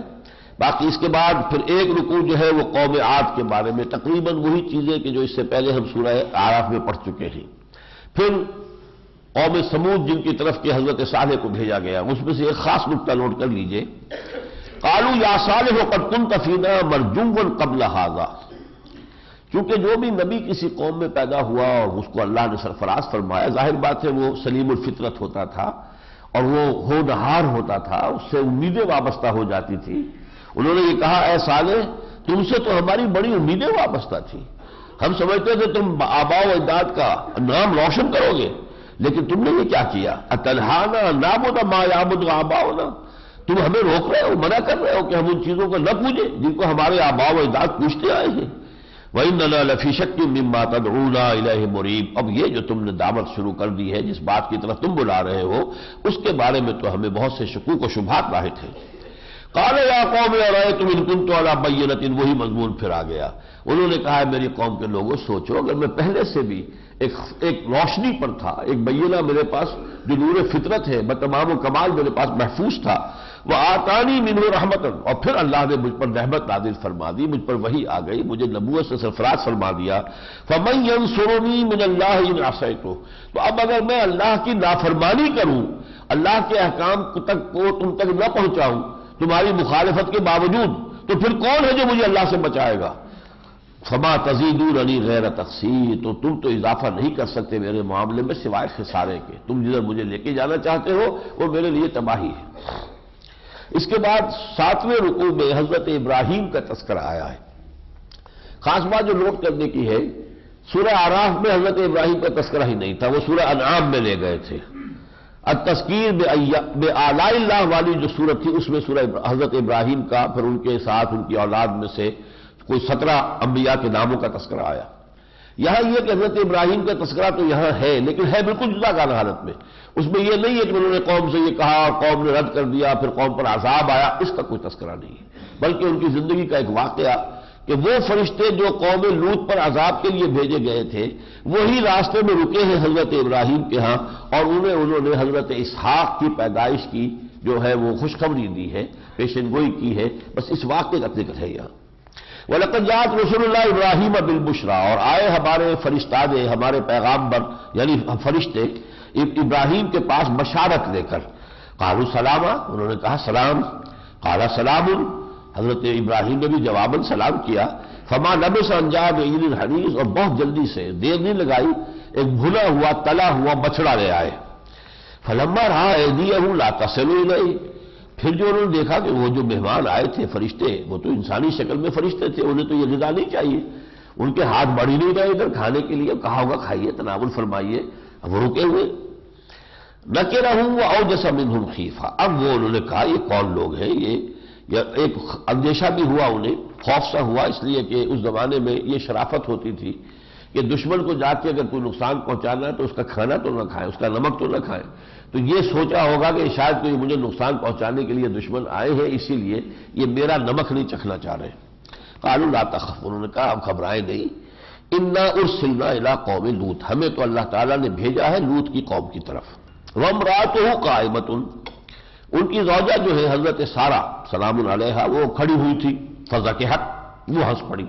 باقی اس کے بعد پھر ایک رکوع جو ہے وہ قوم عاد کے بارے میں، تقریباً وہی چیزیں کہ جو اس سے پہلے ہم سورہ اعراف میں پڑھ چکے ہیں۔ پھر قوم سمود جن کی طرف کہ حضرت صالح کو بھیجا گیا، اس میں سے ایک خاص نکتہ نوٹ کر لیجئے۔ قالوا یا صالح قد كنت فینا مرجوا قبل هذا، چونکہ جو بھی نبی کسی قوم میں پیدا ہوا اور اس کو اللہ نے سرفراز فرمایا، ظاہر بات ہے وہ سلیم الفطرت ہوتا تھا اور وہ ہونہار ہوتا تھا، اس سے امیدیں وابستہ ہو جاتی تھی۔ انہوں نے یہ کہا اے صالح، تم سے تو ہماری بڑی امیدیں وابستہ تھیں، ہم سمجھتے تھے تم آباء و اجداد کا نام روشن کرو گے، لیکن تم نے یہ کیا کیا؟ اتنہانا نعبد ما یعبد آباؤنا، تم ہمیں روک رہے ہو، منع کر رہے ہو کہ ہم ان چیزوں کو نہ پوجیں جن کو ہمارے آباء و اجداد پوجتے آئے ہیں۔ وَإِنَّنَا لَفِي شَكٍّ مِّمَّا تَدْعُونَا إِلَيْهِ مُرِيبٍ، اب یہ جو تم نے دعوت شروع کر دی ہے، جس بات کی طرف تم بلا رہے ہو، اس کے بارے میں تو ہمیں بہت سے شکوک و شبہات لاحق ہیں۔ قال یا قوم ارأیتم ان کنت علی بینۃ، وہی مضمون پھر آ گیا۔ انہوں نے کہا میری قوم کے لوگوں سوچو، اگر میں پہلے سے بھی ایک روشنی پر تھا، ایک بینہ میرے پاس جو نور فطرت ہے بتمام و کمال میرے پاس محفوظ تھا، وہ آتانی منہ رحمت، اور پھر اللہ نے مجھ پر رحمت نازل فرما دی، مجھ پر وحی آ گئی، مجھے نبوت سے سرفراز فرما دیا۔ فمن ینصرنی من اللہ ان عصیتہ، تو اب اگر میں اللہ کی نافرمانی کروں، اللہ کے احکام تک کو تم تک نہ پہنچاؤں تمہاری مخالفت کے باوجود، تو پھر کون ہے جو مجھے اللہ سے بچائے گا؟ فما تزیدوننی غیر تقصیر، تو تم تو اضافہ نہیں کر سکتے میرے معاملے میں سوائے خسارے کے، تم جدھر مجھے لے کے جانا چاہتے ہو وہ میرے لیے تباہی ہے۔ اس کے بعد 7ویں رکوع میں حضرت ابراہیم کا تذکرہ آیا ہے۔ خاص بات جو نوٹ کرنے کی ہے، سورہ اعراف میں حضرت ابراہیم کا تذکرہ ہی نہیں تھا، وہ سورہ انعام میں لے گئے تھے۔ التذکیر بآلاء اللہ والی جو سورت تھی، اس میں سورہ حضرت ابراہیم کا، پھر ان کے ساتھ ان کی اولاد میں سے کوئی 17 انبیاء کے ناموں کا تذکرہ آیا۔ یہاں یہ کہ حضرت ابراہیم کا تذکرہ تو یہاں ہے، لیکن ہے بالکل جدا کار حالت میں۔ اس میں یہ نہیں ہے کہ انہوں نے قوم سے یہ کہا اور قوم نے رد کر دیا، پھر قوم پر عذاب آیا، اس کا کوئی تذکرہ نہیں ہے، بلکہ ان کی زندگی کا ایک واقعہ کہ وہ فرشتے جو قوم لوط پر عذاب کے لیے بھیجے گئے تھے، وہی راستے میں رکے ہیں حضرت ابراہیم کے ہاں، اور انہوں نے حضرت اسحاق کی پیدائش کی جو ہے وہ خوشخبری دی ہے، پیشن گوئی کی ہے، بس اس واقعے کا ذکر ہے یہاں۔ وَلَقَدْ جَاءَتْ رُسُلُ اللَّهِ إِبْرَاهِيمَ بِالْبُشْرَىٰ، اور آئے ہمارے فرشتادے، ہمارے پیغامبر یعنی فرشتے ابراہیم کے پاس بشارت لے کر۔ قالوا سلاما، انہوں نے کہا سلام۔ قال سلام، حضرت ابراہیم نے بھی جواباً سلام کیا۔ فما لبث ان جاء بعجل حنیذ، اور بہت جلدی سے، دیر نہیں لگائی، ایک بھنا ہوا تلا ہوا بچڑا لے آئے۔ فلما رأى أيديهم لا تصل إليه، پھر جو انہوں نے دیکھا کہ وہ جو مہمان آئے تھے فرشتے، وہ تو انسانی شکل میں فرشتے تھے، انہیں تو یہ غذا نہیں چاہیے، ان کے ہاتھ بڑھ ہی نہیں رہے ادھر کھانے کے لیے، کہا ہوگا کھائیے، تناول فرمائیے، اب وہ رکے ہوئے۔ نکرہم وأوجس منہم خیفہ، اب وہ انہوں نے کہا یہ کون لوگ ہیں، یہ ایک اندیشہ بھی ہوا انہیں، خوف سا ہوا، اس لیے کہ اس زمانے میں یہ شرافت ہوتی تھی کہ دشمن کو جا کے اگر کوئی نقصان پہنچانا ہے تو اس کا کھانا تو نہ کھائے، اس کا نمک تو نہ کھائے، تو یہ سوچا ہوگا کہ شاید کوئی مجھے نقصان پہنچانے کے لیے دشمن آئے ہیں، اسی لیے یہ میرا نمک نہیں چکھنا چاہ رہے۔ قالوا لا تخف، انہوں نے کہا اب گھبرائے نہیں، انا ارسلنا الی قوم لوط، ہمیں تو اللہ تعالیٰ نے بھیجا ہے لوط کی قوم کی طرف۔ وامرأتہ قائمۃ، ان کی زوجہ جو ہے حضرت سارہ سلام علیہا، وہ کھڑی ہوئی تھی، فضحکت، وہ ہنس پڑی،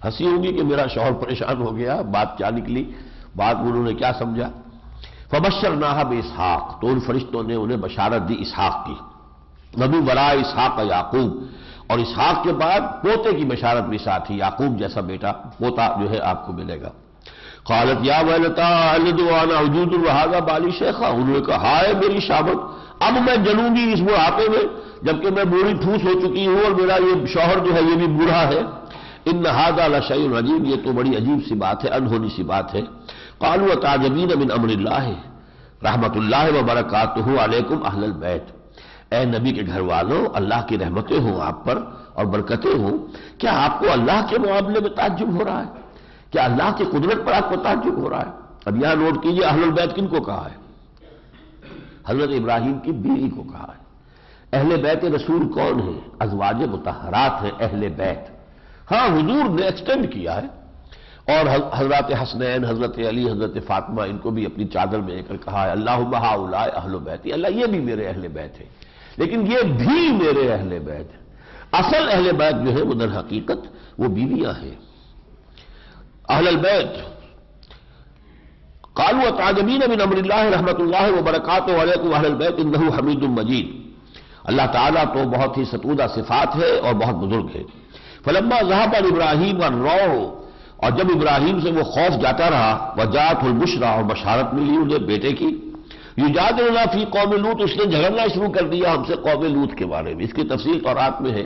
ہنسی ہوگی کہ میرا شوہر پریشان ہو گیا، بات کیا نکلی، بات انہوں نے کیا سمجھا۔ فبشرناها باسحاق، تو ان فرشتوں نے انہیں بشارت دی اسحاق کی، ومن وراء اسحاق یعقوب، اور اسحاق کے بعد پوتے کی بشارت بھی ساتھ ہی، یعقوب جیسا بیٹا پوتا جو ہے آپ کو ملے گا۔ قالت یا ویلتا الد وانا عجوز وہذا بالی شیخا، انہوں نے کہا ہائے میری شامت، اب میں جلوں گی اس بڑھاپے میں جبکہ میں بوڑھی ٹھوس ہو چکی ہوں اور میرا یہ شوہر جو ہے یہ بھی بوڑھا ہے۔ ان ھذا لشیء عجیب، یہ تو بڑی عجیب سی بات ہے، انہونی سی بات ہے۔ قالوا تعجبین من امر اللہ رحمت اللہ وبرکاتہ علیکم اہل البیت، اے نبی کے گھر والوں، اللہ کی رحمتیں ہوں آپ پر اور برکتیں ہوں، کیا آپ کو اللہ کے معاملے میں تعجب ہو رہا ہے؟ کیا اللہ کی قدرت پر آپ کو تعجب ہو رہا ہے؟ اب یہاں نوٹ کیجئے اہل البیت کن کو کہا ہے؟ حضرت ابراہیم کی بیوی کو کہا ہے۔ اہل بیت رسول کون ہیں؟ ازواج مطہرات ہیں اہل بیت. ہاں حضور نے ایکسٹینڈ کیا ہے، اور حضرت حسنین، حضرت علی، حضرت فاطمہ، ان کو بھی اپنی چادر میں لے کر کہا ہے اللہم ہؤلاء اہل بیتی، اللہ یہ بھی میرے اہل بیت ہے، لیکن یہ بھی میرے اہل بیت ہے. اصل اہل بیت جو ہے وہ در حقیقت وہ بیویاں ہیں. اہل البیت قالوا اتعجبین من امر اللہ رحمۃ اللہ وبرکاتہ علیکم اہل البیت انہ حمید مجید. اللہ تعالیٰ تو بہت ہی ستودہ صفات ہے اور بہت بزرگ ہے. فلما ذهب عن ابراہیم الروع، اور جب ابراہیم سے وہ خوف جاتا رہا، وجاءت البشریٰ، اور بشارت ملی انہیں بیٹے کی، یجادلنا فی قوم لوط، اس نے جھگڑنا شروع کر دیا ہم سے قوم لوط کے بارے میں. اس کی تفصیل تورات میں ہے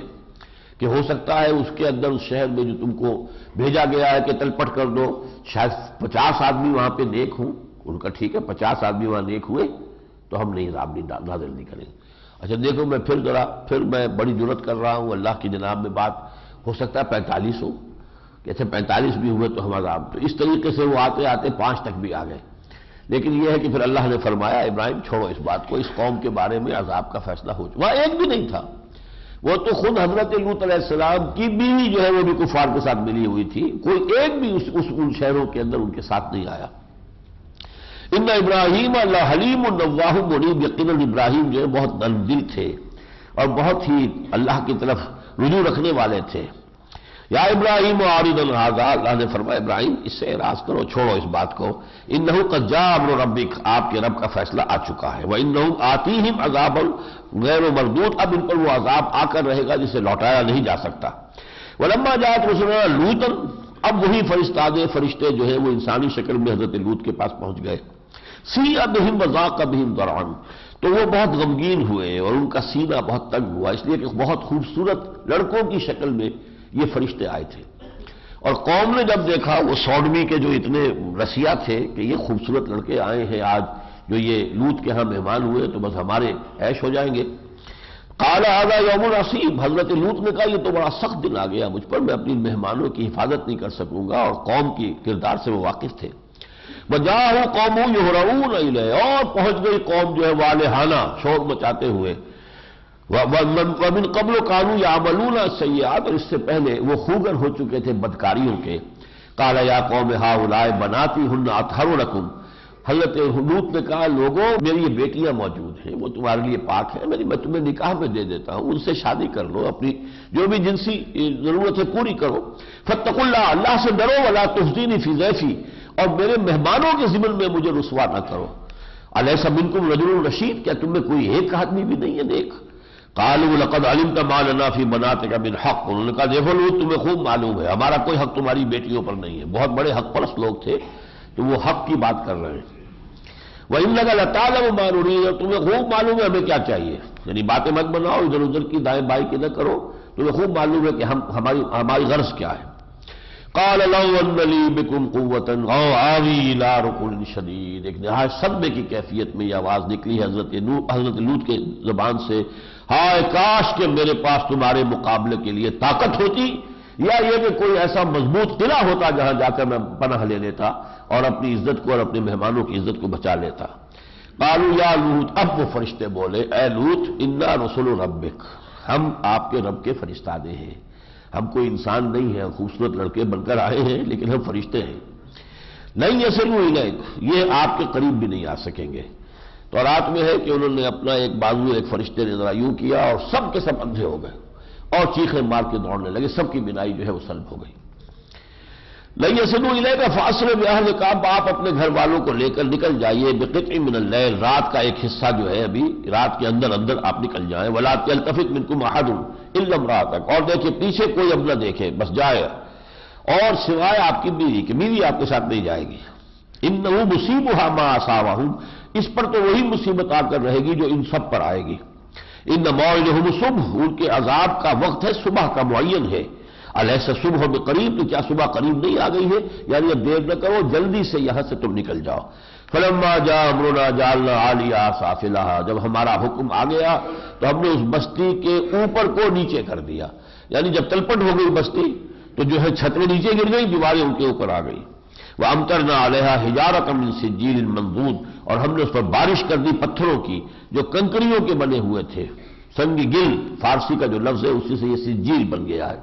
کہ ہو سکتا ہے اس کے اندر اس شہر میں جو تم کو بھیجا گیا ہے کہ تل پٹ کر دو، شاید 50 آدمی وہاں پہ نیک ہوں. ان کا ٹھیک ہے 50 آدمی وہاں نیک ہوئے تو ہم نہیں عذاب نازل نہیں کریں. اچھا دیکھو میں پھر میں بڑی جرت کر رہا ہوں اللہ کی جناب میں بات، ہو سکتا ہے 45 ہو، کہ اچھا 45 بھی ہوئے تو ہم عذاب. تو اس طریقے سے وہ آتے آتے 5 تک بھی آ گئے. لیکن یہ ہے کہ پھر اللہ نے فرمایا ابراہیم چھوڑو اس بات کو، اس قوم کے بارے میں عذاب کا فیصلہ ہو چکا. وہاں ایک بھی نہیں تھا، وہ تو خود حضرت لوط علیہ السلام کی بیوی جو ہے وہ بھی کفار کے ساتھ ملی ہوئی تھی، کوئی ایک بھی ان شہروں کے اندر ان کے ساتھ نہیں آیا. ان ابراہیم اللہ حلیم النواہ منیب، یقیناً ابراہیم جو ہے بہت نرم دل تھے اور بہت ہی اللہ کی طرف رجوع رکھنے والے تھے. یا ابراہیم اعرض عن ھذا، اللہ نے فرمایا ابراہیم اس سے اعراض کرو، چھوڑو اس بات کو. انہ قد جاء امر ربک، آپ کے رب کا فیصلہ آ چکا ہے. وانہم آتیہم عذاب غیر مردود، اب ان پر وہ عذاب آ کر رہے گا جسے لوٹایا نہیں جا سکتا. ولما جاءت رسلنا لوطا، اب وہی فرشتے جو ہے وہ انسانی شکل میں حضرت لوط کے پاس پہنچ گئے. سیء بہم وضاق بہم ذرعا، تو وہ بہت غمگین ہوئے اور ان کا سینہ بہت تنگ ہوا، اس لیے کہ بہت خوبصورت لڑکوں کی شکل میں یہ فرشتے آئے تھے. اور قوم نے جب دیکھا وہ سوڈمی کے جو اتنے رسیا تھے کہ یہ خوبصورت لڑکے آئے ہیں آج جو یہ لوط کے ہاں مہمان ہوئے تو بس ہمارے عیش ہو جائیں گے. قال ھذا یوم عصیب، حضرت لوط نے کہا یہ تو بڑا سخت دن آ گیا مجھ پر، میں اپنی مہمانوں کی حفاظت نہیں کر سکوں گا. اور قوم کی کردار سے وہ واقف تھے. وجاءہ قوم یہرعون الیہ، اور پہنچ گئی قوم جو ہے والہانہ شور مچاتے ہوئے. ومن قبل كانوا يعملون السيئات، اور اس سے پہلے وہ خوگر ہو چکے تھے بدکاریوں کے. قال یا قوم هؤلاء بناتی هن اطہر لكم، حضرت لوط نے کہا لوگوں میری یہ بیٹیاں موجود ہیں وہ تمہارے لیے پاک ہیں، میں تمہیں نکاح میں دے دیتا ہوں، ان سے شادی کر لو، اپنی جو بھی جنسی ضرورت ہے پوری کرو. فاتقوا اللہ، اللہ سے ڈرو، ولا تخزونی فی ضیفی، اور میرے مہمانوں کے ضمن میں مجھے رسوا نہ کرو. الیس منکم رجل رشید، کیا تم میں کوئی ایک آدمی بھی نہیں ہے نیک؟ قالوا لقد علمت ما لنا فی بناتک من حق، انہوں نے کہا دیکھو لوط تمہیں خوب معلوم ہے ہمارا کوئی حق تمہاری بیٹیوں پر نہیں ہے. بہت بڑے حق پرست لوگ تھے تو وہ حق کی بات کر رہے ہیں. وَإِنَّكَ لَتَعْلَمُ مَا نُرِيدُ، اور تمہیں خوب معلوم ہے ہمیں کیا چاہیے، یعنی باتیں مت بناؤ ادھر ادھر کی دائیں بائیں کی نہ کرو، تمہیں خوب معلوم ہے کہ ہماری غرض کیا ہے. قال لو ان لی بکم قوۃ او آوی الی رکن شدید، ایک نہایت صدمے کی کیفیت میں یہ آواز نکلی ہے حضرت لوط کے زبان سے، ہائے کاش کہ میرے پاس تمہارے مقابلے کے لیے طاقت ہوتی، یا یہ کہ کوئی ایسا مضبوط قلعہ ہوتا جہاں جا کر میں پناہ لے لیتا اور اپنی عزت کو اور اپنے مہمانوں کی عزت کو بچا لیتا. قالوا یا لوط، اب وہ فرشتے بولے اے لوط انا رسول ربک، ہم آپ کے رب کے فرستادے ہیں، ہم کوئی انسان نہیں ہیں، خوبصورت لڑکے بن کر آئے ہیں لیکن ہم فرشتے ہیں. نہیں یصلوا الیک، یہ آپ کے قریب بھی نہیں آ سکیں گے. تو رات میں ہے کہ انہوں نے اپنا ایک بازو ایک فرشتے نے ذرا یوں کیا اور سب کے سب اندھے ہو گئے اور چیخیں مار کے دوڑنے لگے، سب کی بینائی جو ہے وہ سلب ہو گئی. لن یصلوا الیک فاسر باہلک، آپ اپنے گھر والوں کو لے کر نکل جائیے بقطع من اللیل، رات کا ایک حصہ جو ہے ابھی رات کے اندر آپ نکل جائیں. ولا یلتفت منکم احد الا امرأتک، اور دیکھیں پیچھے کوئی اب نہ دیکھے بس جائے، اور سوائے آپ کی بیوی کہ بیوی آپ کے ساتھ نہیں جائے گی. انہ مصیبھا ما اصابہم، اس پر تو وہی مصیبت آ کر رہے گی جو ان سب پر آئے گی. ان موعدہم الصبح، ان کے عذاب کا وقت ہے صبح کا معین ہے. الیس صبح بقریب، تو کیا صبح قریب نہیں آ گئی ہے، یعنی اب دیر نہ کرو جلدی سے یہاں سے تم نکل جاؤ. فلما جاء امرنا جعلنا عالیہا سافلہا، جب ہمارا حکم آ گیا تو ہم نے اس بستی کے اوپر کو نیچے کر دیا، یعنی جب تلپٹ ہو گئی بستی تو جو ہے چھتیں نیچے گر گئی، دیواریں ان کے اوپر آ گئی. وامطرنا علیہا حجارۃ من سجیل منضود، اور ہم نے اس پر بارش کر دی پتھروں کی جو کنکریوں کے بنے ہوئے تھے. سنگ گل فارسی کا جو لفظ ہے اسی سے یہ سجیل بن گیا ہے.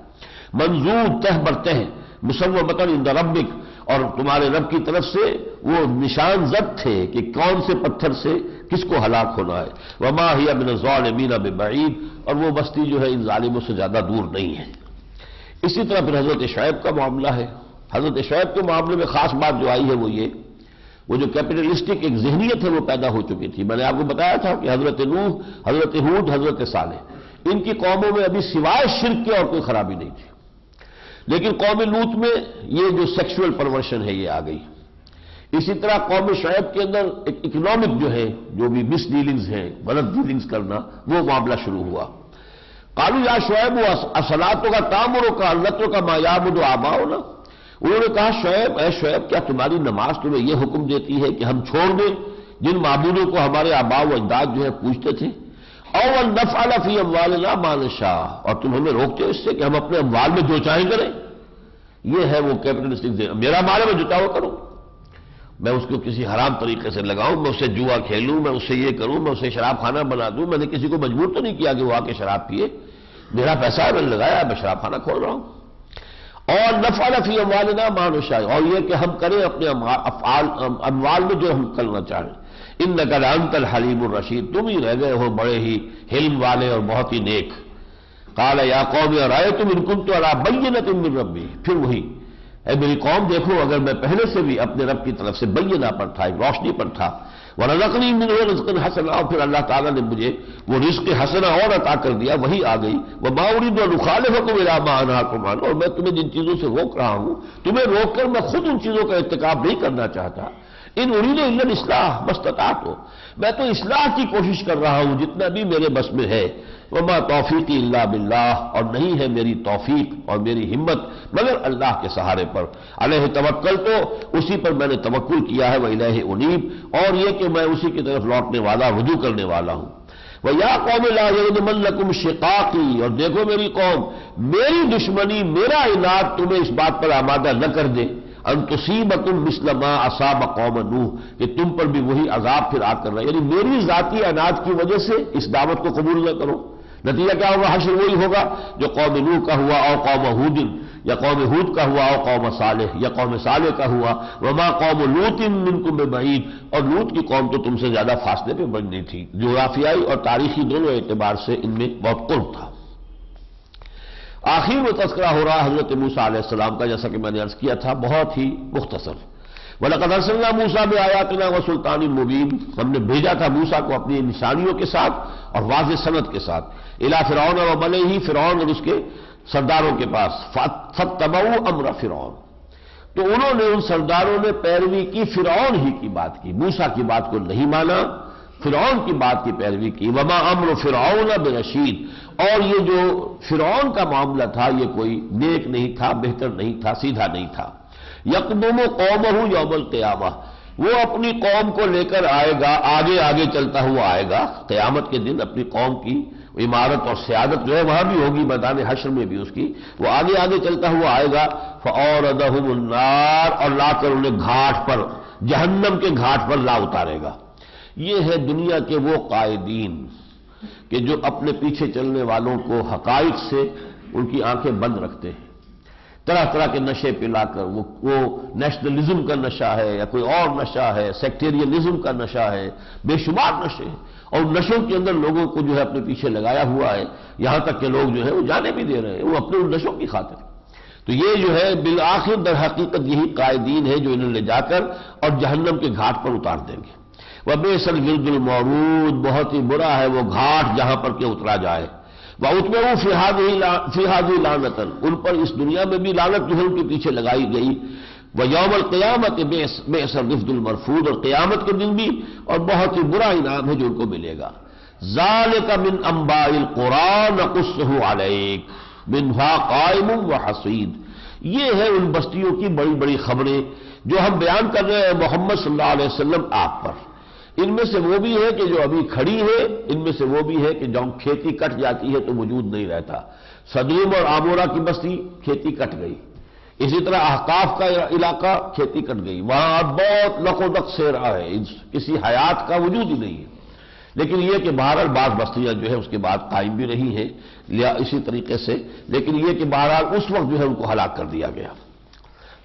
منظور تہ بر تہ مسومۃ عند ربک، اور تمہارے رب کی طرف سے وہ نشان زد تھے کہ کون سے پتھر سے کس کو ہلاک ہونا ہے. وما ہی من الظالمین ببعید، اور وہ بستی جو ہے ان ظالموں سے زیادہ دور نہیں ہے. اسی طرح پھر حضرت شعیب کا معاملہ ہے. حضرت شعیب کے معاملے میں خاص بات جو آئی ہے وہ یہ، وہ جو کیپٹلسٹک ایک ذہنیت ہے وہ پیدا ہو چکی تھی. میں نے آپ کو بتایا تھا کہ حضرت نوح، حضرت ہود، حضرت صالح، ان کی قوموں میں ابھی سوائے شرک کے اور کوئی خرابی نہیں تھی. لیکن قوم لوط میں یہ جو سیکشول پرورشن ہے یہ آ گئی. اسی طرح قوم شعیب کے اندر ایک اکنامک جو ہے، جو بھی مس ڈیلنگز ہیں، غلط ڈیلنگز کرنا، وہ معاملہ شروع ہوا. قالوا یا شعیب اصلاتوں کا تامروں کا التوں کا ما یعبد آباؤنا، انہوں نے کہا شعیب، اے شعیب کیا تمہاری نماز تمہیں یہ حکم دیتی ہے کہ ہم چھوڑ دیں جن معبودوں کو ہمارے آباء و اجداد جو ہے پوجتے تھے؟ اول نفعل فی اموالنا ما نشاء، اور تم ہمیں روکتے ہو اس سے کہ ہم اپنے اموال میں جو چاہیں کریں. یہ ہے وہ کیپٹلسٹک، میرا مال ہے میں جتاؤ کروں، میں اس کو کسی حرام طریقے سے لگاؤں، میں اسے جوا کھیلوں، میں اسے یہ کروں، میں اسے شراب خانہ بنا دوں. میں نے کسی کو مجبور تو نہیں کیا کہ وہ آ کے شراب پیے، میرا پیسہ ہے میں نے لگایا، میں شراب خانہ کھول رہا ہوں. اور نفعل فی اموالنا ما نشاء، اور یہ کہ ہم کریں اپنے اموال میں جو ہم کرنا چاہیں. انک لانت الحلیم الرشید، تم ہی رہ گئے ہو بڑے ہی حلم والے اور بہت ہی نیک. قال یا قوم ارأیتم ان کنت علی بینۃ من ربی، پھر وہی، اے میری قوم دیکھو اگر میں پہلے سے بھی اپنے رب کی طرف سے بینہ پر تھا، ایک روشنی پر تھا، ورزقنی منہ رزقا حسنا، اور پھر اللہ تعالیٰ نے مجھے وہ رزق حسنا اور عطا کر دیا، وہی آ گئی. وما اريد ان اخالفکم الی ما انہاکم عنہ، اور میں تمہیں جن چیزوں سے روک رہا ہوں، تمہیں روک کر میں خود ان چیزوں کا ارتکاب نہیں کرنا چاہتا. ان اريد الا الاصلاح ما استطعت، میں تو اصلاح کی کوشش کر رہا ہوں جتنا بھی میرے بس میں ہے. وما توفیقی الا باللہ، اور نہیں ہے میری توفیق اور میری ہمت مگر اللہ کے سہارے پر. علیہ توکل، تو اسی پر میں نے توکل کیا ہے. وإلیہ انیب، اور یہ کہ میں اسی کی طرف لوٹنے والا، رجوع کرنے والا ہوں. وَيَا قَوْمِ لَا يَجْرِمَنَّكُمْ شِقَاقِي، اور دیکھو میری قوم، میری دشمنی، میرا عناد تمہیں اس بات پر آمادہ نہ کر دے ان تصیبکم مثل ما اصاب قوم نوح، کہ تم پر بھی وہی عذاب پھر آ کر رہا ہے. یعنی میری ذاتی عناد کی وجہ سے اس دعوت کو قبول نہ کرو. نتیجہ کیا ہوگا؟ حشر وہی ہوگا جو قوم نوح کا ہوا، اور قوم ہود، یا قوم ہود کا ہوا، اور قوم صالح یا قوم صالح کا ہوا. وما قوم لوط منکم ببعید، اور لوط کی قوم تو تم سے زیادہ فاصلے پہ بننی تھی، جغرافیائی اور تاریخی دونوں اعتبار سے ان میں بہت قرب تھا. آخر میں تذکرہ ہو رہا حضرت موسیٰ علیہ السلام کا، جیسا کہ میں نے عرض کیا تھا، بہت ہی مختصر. وَلَقَدْ أَرْسَلْنَا مُوسَىٰ بِآيَاتِنَا وَسُلْطَانٍ مُّبِينٍ، ہم نے بھیجا تھا موسیٰ کو اپنی نشانیوں کے ساتھ اور واضح سند کے ساتھ. اِلَىٰ فِرْعَوْنَ وَمَلَئِهِ، فرعون اور اس کے سرداروں کے پاس. فَاتَّبَعُوا أَمْرَ فِرْعَوْنَ، تو انہوں نے، ان سرداروں نے پیروی کی فرعون ہی کی بات کی، موسیٰ کی بات کو نہیں مانا، فرعون کی بات کی پیروی کی. وَمَا أَمْرُ فِرْعَوْنَ بِرَشِيدٍ، اور یہ جو فرعون کا معاملہ تھا یہ کوئی نیک نہیں تھا، بہتر نہیں تھا، سیدھا نہیں تھا. یقدم قومہ یوم القیامہ، وہ اپنی قوم کو لے کر آئے گا، آگے آگے چلتا ہوا آئے گا قیامت کے دن. اپنی قوم کی عمارت اور سیادت جو ہے وہاں بھی ہوگی، میدان حشر میں بھی اس کی، وہ آگے آگے چلتا ہوا آئے گا. فَأَوْرَدَهُمُ النَّارَ، اور لا کر انہیں گھاٹ پر، جہنم کے گھاٹ پر لا اتارے گا. یہ ہے دنیا کے وہ قائدین کہ جو اپنے پیچھے چلنے والوں کو حقائق سے ان کی آنکھیں بند رکھتے ہیں، طرح طرح کے نشے پلا کر. وہ نیشنلزم کا نشہ ہے یا کوئی اور نشہ ہے، سیکٹیرینزم کا نشہ ہے، بے شمار نشے ہیں، اور نشوں کے اندر لوگوں کو جو ہے اپنے پیچھے لگایا ہوا ہے، یہاں تک کہ لوگ جو ہے وہ جانے بھی دے رہے ہیں وہ اپنے ان نشوں کی خاطر. تو یہ جو ہے بالآخر در حقیقت یہی قائدین ہے جو انہیں لے جا کر اور جہنم کے گھاٹ پر اتار دیں گے. وَبِئْسَ الْوِرْدُ الْمَوْرُودُ، بہت ہی برا ہے وہ گھاٹ جہاں پر کہ اترا جائے. وَأُتْبِعُوا فِي هَٰذِهِ لَعْنَةً، ان پر اس دنیا میں بھی لعنت جو ہے ان کے پیچھے لگائی گئی. وَيَوْمَ الْقِيَامَةِ بِئْسَ الرِّفْدُ الْمَرْفُودُ، اور قیامت کے دن بھی اور بہت ہی برا انعام ہے جو ان کو ملے گا. ذَلِكَ مِنْ أَنبَاءِ الْقُرَىٰ نَقُصُّهُ عَلَيْكَ مِنْهَا قَائِمٌ وَحَصِيدٌ، یہ ہے ان بستیوں کی بڑی بڑی خبریں جو ہم بیان کر رہے ہیں محمد صلی اللہ علیہ وسلم آپ پر. ان میں سے وہ بھی ہے کہ جو ابھی کھڑی ہے، ان میں سے وہ بھی ہے کہ جب کھیتی کٹ جاتی ہے تو وجود نہیں رہتا. صدوم اور آمورہ کی بستی کھیتی کٹ گئی. اسی طرح احقاف کا علاقہ کھیتی کٹ گئی، وہاں بہت لق و دق سے رہا ہے، کسی حیات کا وجود ہی نہیں ہے. لیکن یہ کہ بہرحال بعض بستیاں جو ہے اس کے بعد قائم بھی رہی ہیں اسی طریقے سے، لیکن یہ کہ بہرحال اس وقت جو ہے ان کو ہلاک کر دیا گیا۔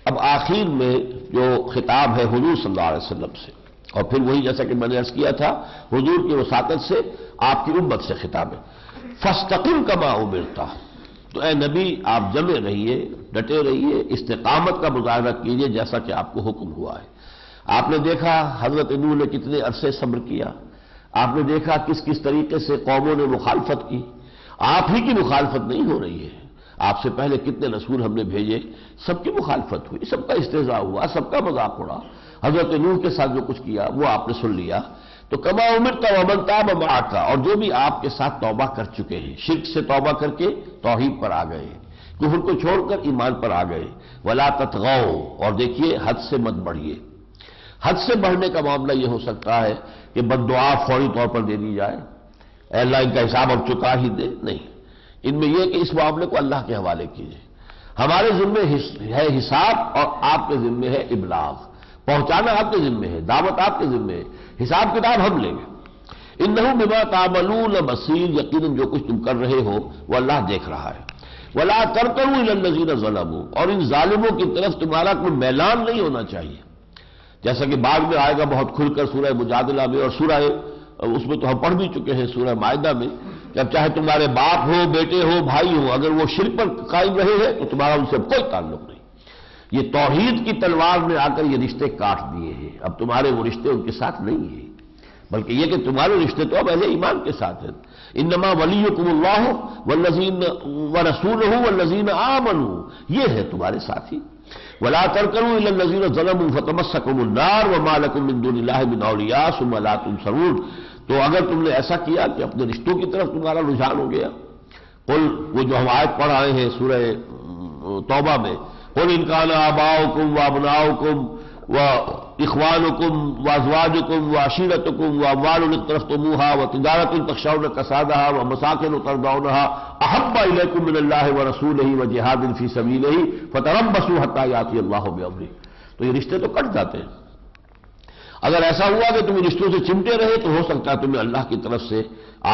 اب آخر میں جو خطاب ہے حضور صلی اللہ علیہ وسلم سے، اور پھر وہی جیسا کہ میں نے عرض کیا تھا حضور کی وساطت سے آپ کی امت سے خطاب ہے، فاستقم کما امرت، تو اے نبی آپ جمے رہیے، ڈٹے رہیے، استقامت کا مظاہرہ کیجیے جیسا کہ آپ کو حکم ہوا ہے۔ آپ نے دیکھا حضرت نوح نے کتنے عرصے صبر کیا، آپ نے دیکھا کس کس طریقے سے قوموں نے مخالفت کی، آپ ہی کی مخالفت نہیں ہو رہی ہے، آپ سے پہلے کتنے رسول ہم نے بھیجے، سب کی مخالفت ہوئی، سب کا استہزاء ہوا، سب کا مذاق اڑا، حضرت نوح کے ساتھ جو کچھ کیا وہ آپ نے سن لیا، تو کما امرت ومن تاب معک، اور جو بھی آپ کے ساتھ توبہ کر چکے ہیں، شرک سے توبہ کر کے توحید پر آ گئے، کفر کو چھوڑ کر ایمان پر آ گئے، ولا تطغوا، اور دیکھیے حد سے مت بڑھیے۔ حد سے بڑھنے کا معاملہ یہ ہو سکتا ہے کہ بد دعا فوری طور پر دے دی جائے، اے اللہ ان کا حساب اب چکا ہی دے، نہیں، ان میں یہ کہ اس معاملے کو اللہ کے حوالے کیجیے، ہمارے ذمے ہے حساب اور آپ کے ذمے ہے ابلاغ، پہنچانا آپ کے ذمے ہے، دعوت آپ کے ذمے ہے، حساب کتاب ہم لیں گے۔ انہ بما تعملون بصیر، یقیناً جو کچھ تم کر رہے ہو وہ اللہ دیکھ رہا ہے۔ ولا ترکنوا الی الذین ظلموا، اور ان ظالموں کی طرف تمہارا کوئی میلان نہیں ہونا چاہیے، جیسا کہ بعد میں آئے گا بہت کھل کر سورہ مجادلہ میں، اور سورہ اس میں تو ہم پڑھ بھی چکے ہیں سورہ مائدہ میں، کہ اب چاہے تمہارے باپ ہو، بیٹے ہو، بھائی ہو، اگر وہ شرک پر قائم رہے ہیں تو تمہارا ان سے کوئی تعلق نہیں۔ یہ توحید کی تلوار نے آ کر یہ رشتے کاٹ دیے ہیں، اب تمہارے وہ رشتے ان کے ساتھ نہیں ہیں، بلکہ یہ کہ تمہارے رشتے تو اب اہل ایمان کے ساتھ ہیں۔ انما ولیکم اللہ والذین ورسولہ والذین آمنوا، یہ ہے تمہارے ساتھی۔ ولا ترکنوا الی الذین ظلموا فتمسکم النار وما لکم من دون اللہ من اولیاء ثم لا تنصرون، تو اگر تم نے ایسا کیا کہ اپنے رشتوں کی طرف تمہارا رجحان ہو گیا، قل، وہ جو ہم آیت پڑھ آئے ہیں سورہ توبہ میں، قل ان کان آباؤکم وابناؤکم واخوانکم وازواجکم وعشیرتکم واموال اقترفتموها وتجارۃ تخشون کسادها ومساکن ترضونها احب الیکم من اللہ ورسولہ وجہاد فی سبیلہ فتربصوا حتی یاتی اللہ بامرہ، تو یہ رشتے تو کٹ جاتے ہیں۔ اگر ایسا ہوا کہ تم رشتوں سے چمٹے رہے تو ہو سکتا ہے تمہیں اللہ کی طرف سے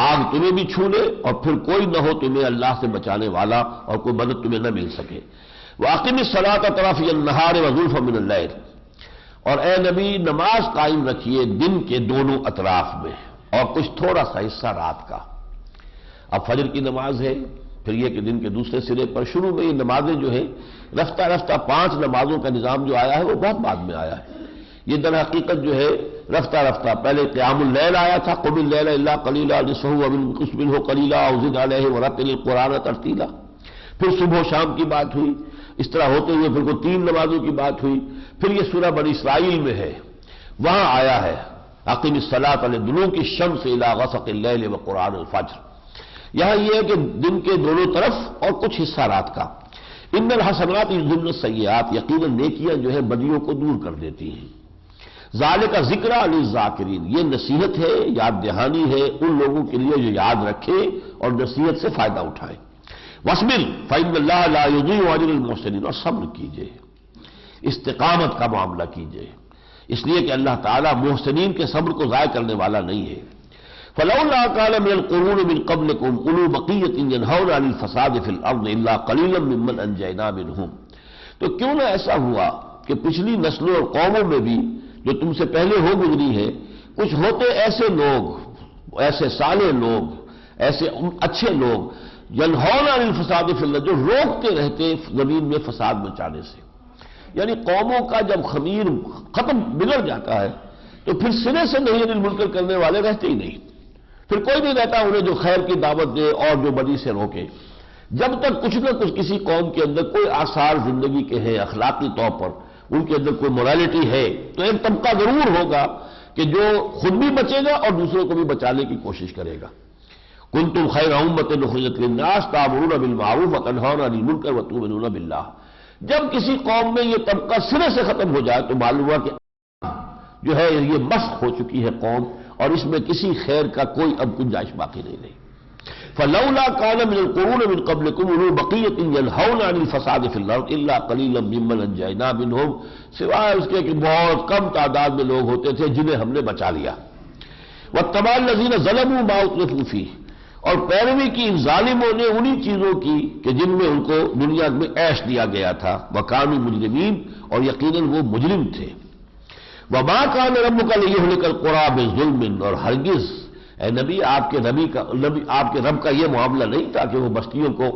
آگ تمہیں بھی چھو لے، اور پھر کوئی نہ ہو تمہیں اللہ سے بچانے والا، اور کوئی مدد تمہیں نہ مل سکے۔ وَأَقِمِ الصَّلَاةَ طَرَفَيَ النَّهَارِ وَزُلْفًا مِنَ اللَّيْلِ، اور اے نبی نماز قائم رکھیے دن کے دونوں اطراف میں، اور کچھ تھوڑا سا حصہ رات کا۔ اب فجر کی نماز ہے، پھر یہ کہ دن کے دوسرے سرے پر، شروع میں یہ نمازیں جو ہیں رفتہ رفتہ 5 نمازوں کا نظام جو آیا ہے وہ بہت بعد میں آیا ہے، یہ در حقیقت جو ہے رفتہ رفتہ پہلے قیام اللیل آیا تھا، قم اللیل الا قلیلا نصفہ وانقص منہ قلیلا او زد علیہ ورتل القرآن ترتیلا، پھر صبح و شام کی بات ہوئی، اس طرح ہوتے ہوئے پھر کو 3 نمازوں کی بات ہوئی، پھر یہ سورہ بنی اسرائیل میں ہے، وہاں آیا ہے اقم الصلاۃ لدلوک الشمس الی غسق اللیل وقرآن الفجر، یہاں یہ ہے کہ دن کے دونوں طرف اور کچھ حصہ رات کا۔ ان الحسنات یذهبن السیئات، یقیناً نیکیاں جو ہے بدیوں کو دور کر دیتی ہیں۔ ذالک ذکریٰ للذاکرین، یہ نصیحت ہے، یاد دہانی ہے ان لوگوں کے لیے جو یاد رکھیں اور نصیحت سے فائدہ اٹھائیں۔ وَاصْبِرْ فَإِنَّ اللَّهَ لَا يُضِيعُ أَجْرَ الْمُحْسِنِينَ، اور صبر کیجئے، استقامت کا معاملہ کیجئے، اس لیے کہ اللہ تعالیٰ محسنین کے صبر کو ضائع کرنے والا نہیں ہے۔ فَلَوْلَا كَانَ مِنَ الْقُرُونِ مِنْ قَبْلِكُمْ أُولُو بَقِيَّةٍ يَنْهَوْنَ عَنِ الْفَسَادِ فِي الْأَرْضِ إِلَّا قَلِيلًا مِّمَّنْ أَنْجَيْنَا مِنْهُمْ، تو کیوں نہ ایسا ہوا کہ پچھلی نسلوں اور قوموں میں بھی جو تم سے پہلے ہو گزری ہے، کچھ ہوتے ایسے لوگ، ایسے صالح لوگ، ایسے اچھے لوگ، ینہون عن الفساد فی الارض، جو روکتے رہتے زمین میں فساد مچانے سے، یعنی قوموں کا جب خمیر ختم بگڑ جاتا ہے تو پھر سرے سے نہیں عن المنکر کرنے والے رہتے ہی نہیں، پھر کوئی نہیں رہتا انہیں جو خیر کی دعوت دے اور جو بدی سے روکے۔ جب تک کچھ نہ کچھ کسی قوم کے اندر کوئی آثار زندگی کے ہیں، اخلاقی طور پر ان کے اندر کوئی مورالٹی ہے، تو ایک طبقہ ضرور ہوگا کہ جو خود بھی بچے گا اور دوسروں کو بھی بچانے کی کوشش کرے گا۔ کنتم خیر امۃ اخرجت للناس تأمرون بالمعروف وتنہون عن المنکر وتؤمنون باللہ، جب کسی قوم میں یہ طبقہ سرے سے ختم ہو جائے تو معلوم ہوا کہ جو ہے یہ مسخ ہو چکی ہے قوم، اور اس میں کسی خیر کا کوئی اب گنجائش باقی نہیں رہی۔ فلولا كان من القرون من قبلكم اولو بقية ينهون عن الفساد في الارض الا قليلا ممن انجينا منهم، سوائے اس کے کہ بہت کم تعداد میں لوگ ہوتے تھے جنہیں ہم نے بچا لیا۔ وَاتَّبَعَ الَّذِينَ ظَلَمُوا مَا أُتْرِفُوا فِيهِ، اور پیروی کی ان ظالموں نے انہی چیزوں کی کہ جن میں ان کو دنیا میں عیش دیا گیا تھا، وَكَانُوا مُجْرِمِينَ، اور یقیناً وہ مجرم تھے۔ وَمَا كَانَ رَبُّكَ لِيُهْلِكَ الْقُرَىٰ بِظُلْمٍ، اور ہرگز اے نبی آپ کے رب کا یہ معاملہ نہیں تھا کہ وہ بستیوں کو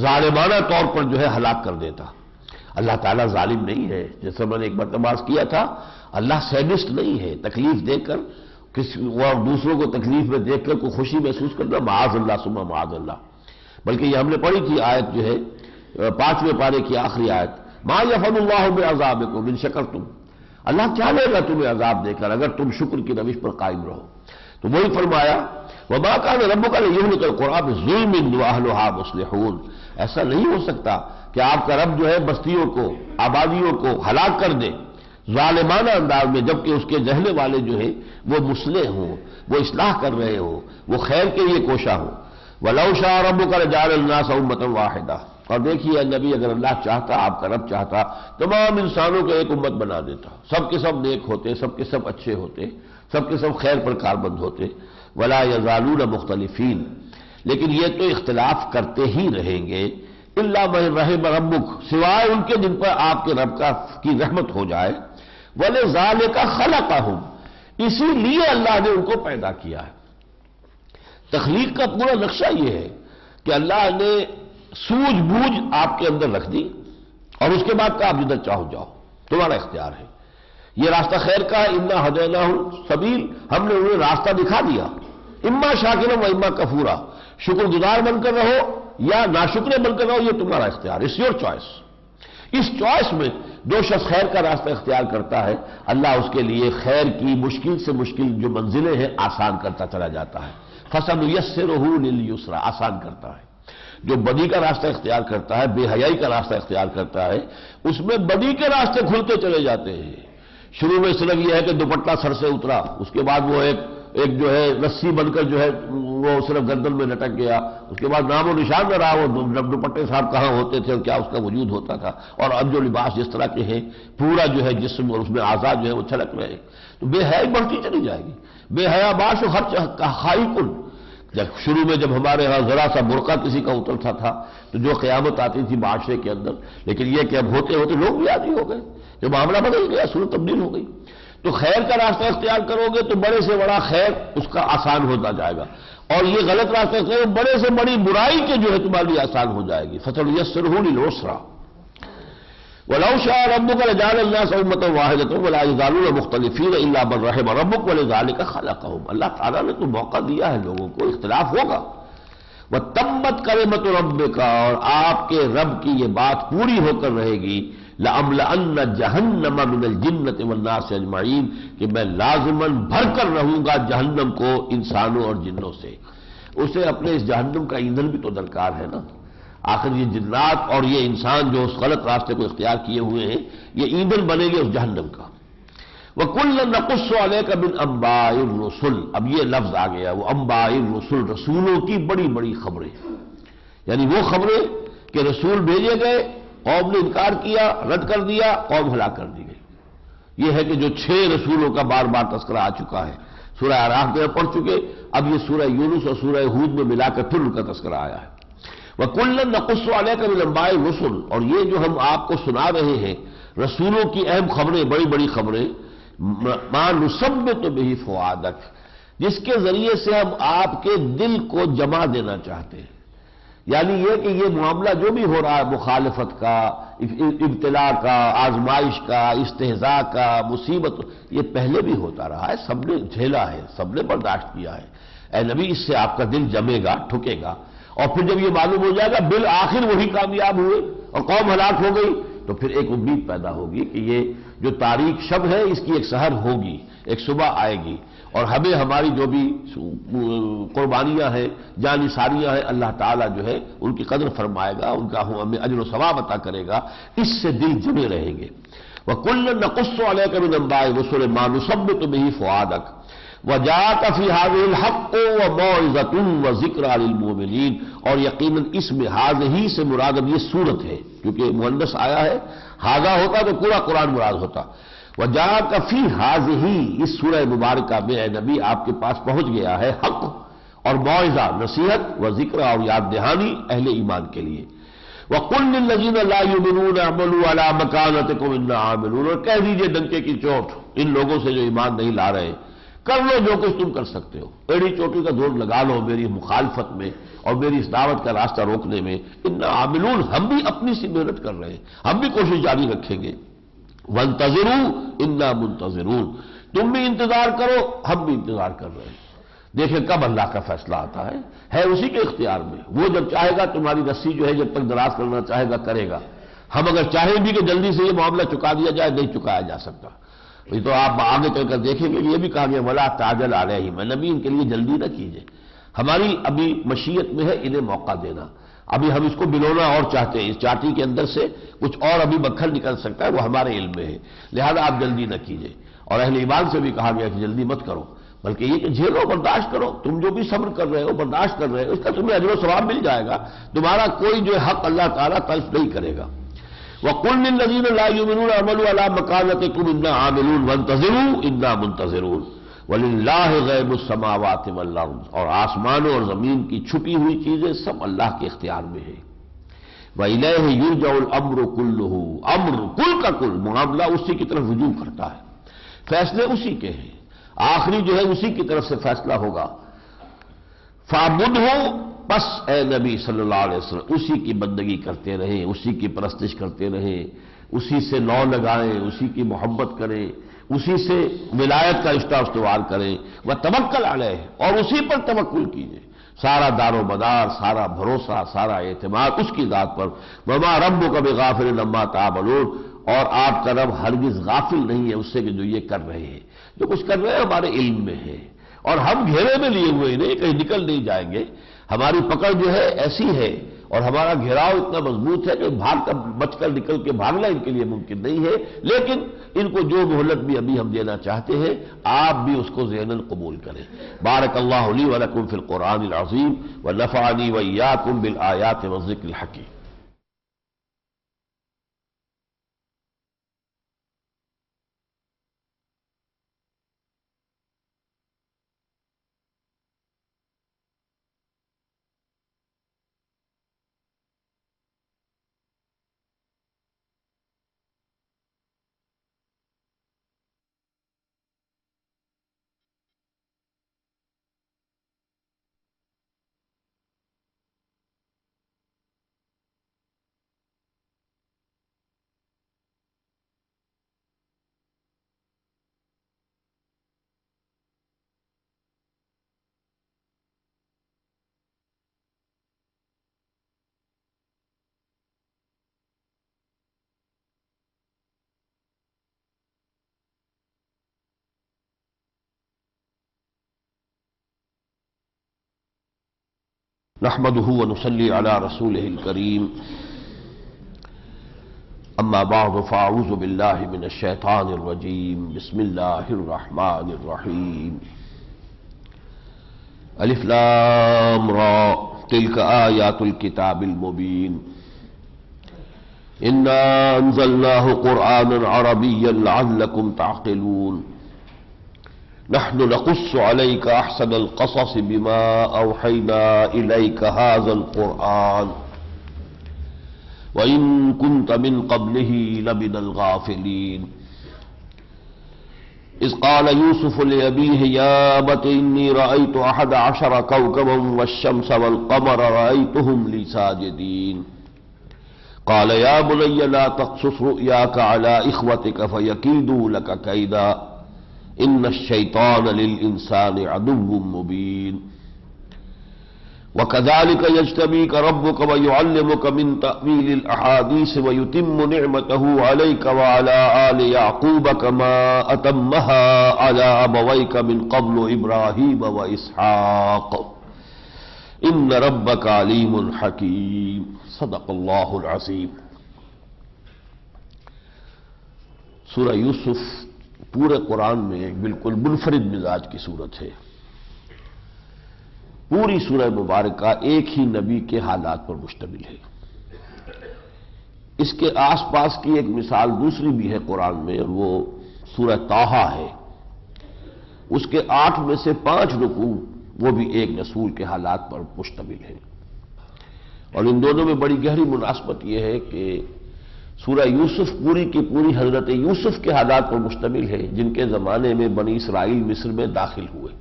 ظالمانہ طور پر جو ہے ہلاک کر دیتا۔ اللہ تعالیٰ ظالم نہیں ہے، جیسے میں نے ایک مرتبہ کیا تھا، اللہ سیڈسٹ نہیں ہے، تکلیف دے کر اور دوسروں کو تکلیف میں دیکھ کر کوئی خوشی محسوس کرنا، معاذ اللہ ثم معاذ اللہ۔ بلکہ یہ ہم نے پڑھی تھی آیت جو ہے 5ویں پارے کی آخری آیت، ما یفعل اللہ بعذابکم ان شکرتم، اللہ کیا لے گا تمہیں عذاب دے کر اگر تم شکر کی روش پر قائم رہو۔ تو وہی فرمایا وما كان ربك ليهلك القرى بظلم واهلها مصلحون، ایسا نہیں ہو سکتا کہ آپ کا رب جو ہے بستیوں کو، آبادیوں کو ہلاک کر دے ظالمانہ انداز میں، جبکہ اس کے رہنے والے جو ہے وہ مصلح ہوں، وہ اصلاح کر رہے ہوں، وہ خیر کے لیے کوشاں ہوں۔ وَلَوْ شَاءَ رَبُّكَ لَجَعَلَ النَّاسَ أُمَّةً وَاحِدَةً، اور دیکھیے نبی اگر اللہ چاہتا، آپ کا رب چاہتا، تمام انسانوں کو ایک امت بنا دیتا، سب کے سب نیک ہوتے، سب کے سب اچھے ہوتے، سب کے سب خیر پر کاربند ہوتے۔ وَلَا يَزَالُونَ مُخْتَلِفِينَ، لیکن یہ تو اختلاف کرتے ہی رہیں گے، إِلَّا مَن رَحِمَ رَبُّكَ، سوائے ان کے جن پر آپ کے رب کی رحمت ہو جائے۔ وَلِذَٰلِكَ خَلَقَهُمْ، اسی لیے اللہ نے ان کو پیدا کیا ہے۔ تخلیق کا پورا نقشہ یہ ہے کہ اللہ نے سوجھ بوجھ آپ کے اندر رکھ دی، اور اس کے بعد کہ آپ جدھر چاہو جاؤ، تمہارا اختیار ہے۔ یہ راستہ خیر کا ہے، اِنَّا هَدَيْنَاهُ السَّبِيلَ، ہم نے انہیں راستہ دکھا دیا، اما شاکرا و اما کفورا، شکر گزار بن کر رہو یا ناشکر بن کر رہو، یہ تمہارا اختیار، اٹس یور چوائس۔ اس چوائس میں جو شخص خیر کا راستہ اختیار کرتا ہے، اللہ اس کے لیے خیر کی مشکل سے مشکل جو منزلیں ہیں آسان کرتا چلا جاتا ہے۔ فَسَنُيَسِّرُهُ لِلْيُسْرَىٰ، آسان کرتا ہے۔ جو بدی کا راستہ اختیار کرتا ہے، بے حیائی کا راستہ اختیار کرتا ہے، اس میں بدی کے راستے کھلتے چلے جاتے ہیں۔ شروع میں صرف یہ ہے کہ دوپٹہ سر سے اترا، اس کے بعد وہ ایک جو ہے رسی بن کر جو ہے وہ صرف گردن میں لٹک گیا، اس کے بعد نام و نشان نہ رہا وہ دوپٹے صاحب کہاں ہوتے تھے اور کیا اس کا وجود ہوتا تھا، اور اب جو لباس جس طرح کے ہیں پورا جو ہے جسم اور اس میں اعضاء جو ہے وہ چھلک رہے ہیں، تو بے حیائی بڑھتی چلی جائے گی۔ بے حیا باش و خرچ کا خائی کن، جب شروع میں جب ہمارے ہاں ذرا سا برقع کسی کا اترتا تھا تو جو قیامت آتی تھی معاشرے کے اندر، لیکن یہ کہ اب ہوتے ہوتے لوگ بھی عادی ہو گئے، جو معاملہ بدل گیا، صورت تبدیل ہو گئی۔ تو خیر کا راستہ اختیار کرو گے تو بڑے سے بڑا خیر اس کا آسان ہوتا جائے گا، اور یہ غلط راستہ اختیار بڑے سے بڑی برائی کے جو ہے تمہارے لیے آسان ہو جائے گی۔ فَسَنُيَسِّرُهُ لِلْعُسْرَىٰ وَلَوْ شَاءَ رَبُّكَ لَجَعَلَ النَّاسَ أُمَّةً وَاحِدَةً وَلَا يَزَالُونَ مُخْتَلِفِينَ إِلَّا مَن رَحِمَ رَبُّكَ وَلِذَٰلِكَ خَلَقَهُمْ، اللہ تعالیٰ نے تو موقع دیا ہے لوگوں کو، اختلاف ہوگا۔ وَتَمَّتْ كَلِمَةُ رَبِّكَ، اور آپ کے رب کی یہ بات پوری ہو کر رہے گی، لَأَمْلَأَنَّ جَهَنَّمَ مِنَ الْجِنَّةِ وَالنَّاسِ أَجْمَعِينَ، کہ میں لازماً بھر کر رہوں گا جہنم کو انسانوں اور جنوں سے۔ اسے اپنے اس جہنم کا ایندھن بھی تو درکار ہے نا، آخر یہ جنات اور یہ انسان جو اس غلط راستے کو اختیار کیے ہوئے ہیں، یہ ایندھن بنے گے اس جہنم کا۔ وَكُلًّا نَقُصُّ عَلَيْكَ مِنْ أَنبَاءِ الرُّسُلِ، اب یہ لفظ آ گیا، وہ انباء الرسل، رسولوں کی بڑی بڑی خبریں، یعنی وہ خبریں کہ رسول بھیجے گئے، قوم نے انکار کیا، رد کر دیا، قوم ہلاک کر دی گئی۔ یہ ہے کہ جو 6 رسولوں کا بار بار تذکرہ آ چکا ہے، سورہ اعراف میں پڑھ چکے، اب یہ سورہ یونس اور سورہ ہود میں ملا کر پھر ان کا تذکرہ آیا ہے۔ وَكُلًّا نَقُصُّ عَلَيْكَ مِنْ أَنبَاءِ الرُّسُلِ، اور یہ جو ہم آپ کو سنا رہے ہیں رسولوں کی اہم خبریں، بڑی بڑی خبریں، مَا نُثَبِّتُ بِهِ فُؤَادَكَ، جس کے ذریعے سے ہم آپ کے دل کو جما دینا چاہتے ہیں۔ یعنی یہ کہ یہ معاملہ جو بھی ہو رہا ہے، مخالفت کا، ابتلاء کا، آزمائش کا، استہزاء کا، مصیبت، یہ پہلے بھی ہوتا رہا ہے، سب نے جھیلا ہے، سب نے برداشت کیا ہے۔ اے نبی، اس سے آپ کا دل جمے گا، ٹھکے گا، اور پھر جب یہ معلوم ہو جائے گا بالآخر وہی کامیاب ہوئے اور قوم ہلاک ہو گئی، تو پھر ایک امید پیدا ہوگی کہ یہ جو تاریک شب ہے اس کی ایک سحر ہوگی، ایک صبح آئے گی، اور ہمیں ہماری جو بھی قربانیاں ہیں، جان نثاریاں ہیں، اللہ تعالیٰ جو ہے ان کی قدر فرمائے گا، ان کا ہمیں اجر و ثواب عطا کرے گا، اس سے دل جمے رہیں گے۔ وَكُلًّا نَقُصُّ عَلَيْكَ مِنْ أَنبَاءِ الرُّسُلِ مَا نُثَبِّتُ بِهِ فُؤَادَكَ وَجَاءَكَ فِي هَٰذِهِ الْحَقُّ وَمَوْعِظَةٌ وَذِكْرَىٰ لِلْمُؤْمِنِينَ، اور یقیناً اس میں حاض ہی سے مراد اب یہ صورت ہے، کیونکہ مؤنث آیا ہے، حاضہ ہوتا تو پورا قرآن مراد ہوتا۔ وَجَاءَكَ فِي هَٰذِهِ، اس سورہ مبارکہ میں اے نبی آپ کے پاس پہنچ گیا ہے حق اور موعظہ، نصیحت و ذکر اور یاد دہانی اہل ایمان کے لیے۔ وَقُلْ لِلَّذِينَ لَا يُؤْمِنُونَ اعْمَلُوا عَلَىٰ مَكَانَتِكُمْ إِنَّا عَامِلُونَ، اور کہہ دیجئے ڈنکے کی چوٹ ان لوگوں سے جو ایمان نہیں لا رہے، کر لو جو کچھ تم کر سکتے ہو، ایڑی چوٹی کا زور لگا لو میری مخالفت میں اور میری اس دعوت کا راستہ روکنے میں۔ اِنَّا عَامِلُونَ، ہم بھی اپنی سی محنت کر رہے ہیں، ہم بھی کوشش جاری رکھیں گے۔ وَانتَظِرُوا إِنَّا مُنتَظِرُونَ، تم بھی انتظار کرو ہم بھی انتظار کر رہے ہیں۔ دیکھیں کب اللہ کا فیصلہ آتا ہے اسی کے اختیار میں، وہ جب چاہے گا تمہاری رسی جو ہے جب تک دراز کرنا چاہے گا کرے گا۔ ہم اگر چاہیں بھی کہ جلدی سے یہ معاملہ چکا دیا جائے، نہیں چکایا جا سکتا۔ یہ تو آپ آگے چل کر دیکھیں گے، یہ بھی کہا گیا وَلَا تَعْجَلْ عَلَيْهِمْ، نبی ان کے لیے جلدی نہ کیجیے، ہماری ابھی مشیت میں ہے انہیں موقع دینا۔ ابھی ہم اس کو بلونا اور چاہتے ہیں، اس چاٹی کے اندر سے کچھ اور ابھی مکھن نکل سکتا ہے، وہ ہمارے علم میں ہے، لہذا آپ جلدی نہ کیجیے۔ اور اہل ایمان سے بھی کہا گیا کہ جلدی مت کرو، بلکہ یہ کہ جھیلو، برداشت کرو، تم جو بھی صبر کر رہے ہو برداشت کر رہے ہو اس کا تمہیں اجر و ثواب مل جائے گا، تمہارا کوئی جو حق اللہ تعالیٰ تلف نہیں کرے گا۔ وَقُلْ لِلَّذِينَ لَا يُؤْمِنُونَ اعْمَلُوا عَلَىٰ مَكَانَتِكُمْ إِنَّا عَامِلُونَ وَانتَظِرُوا إِنَّا مُنتَظِرُونَ وَلِلَّهِ غَيْبُ السَّمَاوَاتِ وَالْأَرْضِ، اور آسمانوں اور زمین کی چھپی ہوئی چیزیں سب اللہ کے اختیار میں ہیں۔ وَإِلَيْهِ يُرْجَعُ الْأَمْرُ كُلُّهُ، امر کل کا کل معاملہ اسی کی طرف رجوع کرتا ہے، فیصلے اسی کے ہیں، آخری جو ہے اسی کی طرف سے فیصلہ ہوگا۔ فَاعْبُدْهُ، بس اے نبی صلی اللہ علیہ وسلم اسی کی بندگی کرتے رہیں، اسی کی پرستش کرتے رہیں، اسی سے لو لگائیں، اسی کی محبت کریں، اسی سے ولایت کا رشتہ استوار کریں، وَتَوَكَّلْ عَلَيْهِ، اور اسی پر توکل کیجیے، سارا دار و مدار، سارا بھروسہ، سارا اعتماد اس کی ذات پر۔ وَمَا رَبُّكَ بِغَافِلٍ عَمَّا تَعْمَلُونَ، اور آپ کا رب ہرگز غافل نہیں ہے اس سے کہ جو یہ کر رہے ہیں، جو کچھ کر رہے ہیں ہمارے علم میں ہے، اور ہم گھیرے میں لیے ہوئے نہیں، کہیں نکل نہیں جائیں گے، ہماری پکڑ جو ہے ایسی ہے اور ہمارا گھیراؤ اتنا مضبوط ہے کہ بھاگ کر بچ کر نکل کے بھاگنا ان کے لیے ممکن نہیں ہے، لیکن ان کو جو مہلت بھی ابھی ہم دینا چاہتے ہیں آپ بھی اس کو ذہناً قبول کریں۔ بارک اللہ لی و لکم فی القرآن العظیم ونفعنی وإیاکم بالآیات والذکر الحکیم۔ نحمده ونصلي على رسوله الكريم، اما بعد فاعوذ بالله من الشيطان الرجيم، بسم الله الرحمن الرحيم، الف لام را، تلك آيات الكتاب المبين، إنا أنزلناه قرآنا عربيا لعلكم تعقلون، نحن نقص عليك أحسن القصص بما أوحينا إليك هذا القرآن وإن كنت من قبله لمن الغافلين، إذ قال يوسف لأبيه يا أبت إني رأيت 11 كوكبا والشمس والقمر رأيتهم لي ساجدين، قال يا بني لا تقصص رؤياك على إخوتك فيكيدوا لك كيدا إن الشيطان للإنسان عدو مبين، وكذلك يجتبيك ربك ويعلمك من تأويل الأحاديث ويتم نعمته عليك وعلى آل يعقوب كما أتمها على أبويك من قبل إبراهيم وإسحاق إن ربك عليم حكيم، صدق الله العظيم۔ سورہ یوسف پورے قرآن میں ایک بالکل منفرد مزاج کی صورت ہے۔ پوری سورہ مبارکہ ایک ہی نبی کے حالات پر مشتمل ہے۔ اس کے آس پاس کی ایک مثال دوسری بھی ہے قرآن میں، اور وہ سورہ طٰہٰ ہے، اس کے 8 میں سے 5 رکوع وہ بھی ایک رسول کے حالات پر مشتمل ہے۔ اور ان دونوں میں بڑی گہری مناسبت یہ ہے کہ سورہ یوسف پوری کی پوری حضرت یوسف کے حالات پر مشتمل ہے، جن کے زمانے میں بنی اسرائیل مصر میں داخل ہوئے،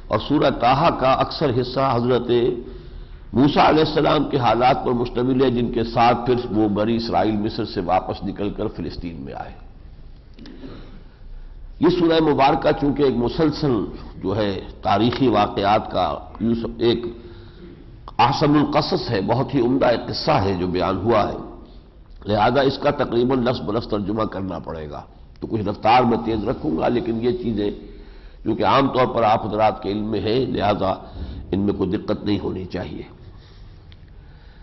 اور سورہ طٰہٰ کا اکثر حصہ حضرت موسیٰ علیہ السلام کے حالات پر مشتمل ہے، جن کے ساتھ پھر وہ بنی اسرائیل مصر سے واپس نکل کر فلسطین میں آئے۔ یہ سورہ مبارکہ چونکہ ایک مسلسل جو ہے تاریخی واقعات کا ایک احسن القصص ہے، بہت ہی عمدہ ایک قصہ ہے جو بیان ہوا ہے، لہذا اس کا تقریباً لفظ بلفظ ترجمہ کرنا پڑے گا، تو کچھ رفتار میں تیز رکھوں گا، لیکن یہ چیزیں جو کہ عام طور پر آپ حضرات کے علم میں ہے، لہذا ان میں کوئی دقت نہیں ہونی چاہیے۔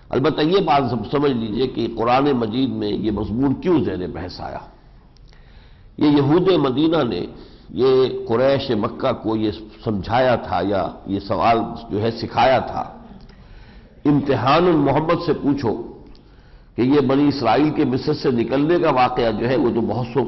البتہ یہ بات سمجھ لیجئے کہ قرآن مجید میں یہ مضمون کیوں زیر بحث آیا۔ یہ یہود مدینہ نے یہ قریش مکہ کو یہ سمجھایا تھا یا یہ سوال جو ہے سکھایا تھا، امتحان محمد سے پوچھو کہ یہ بنی اسرائیل کے مصر سے نکلنے کا واقعہ جو ہے وہ تو بہت سو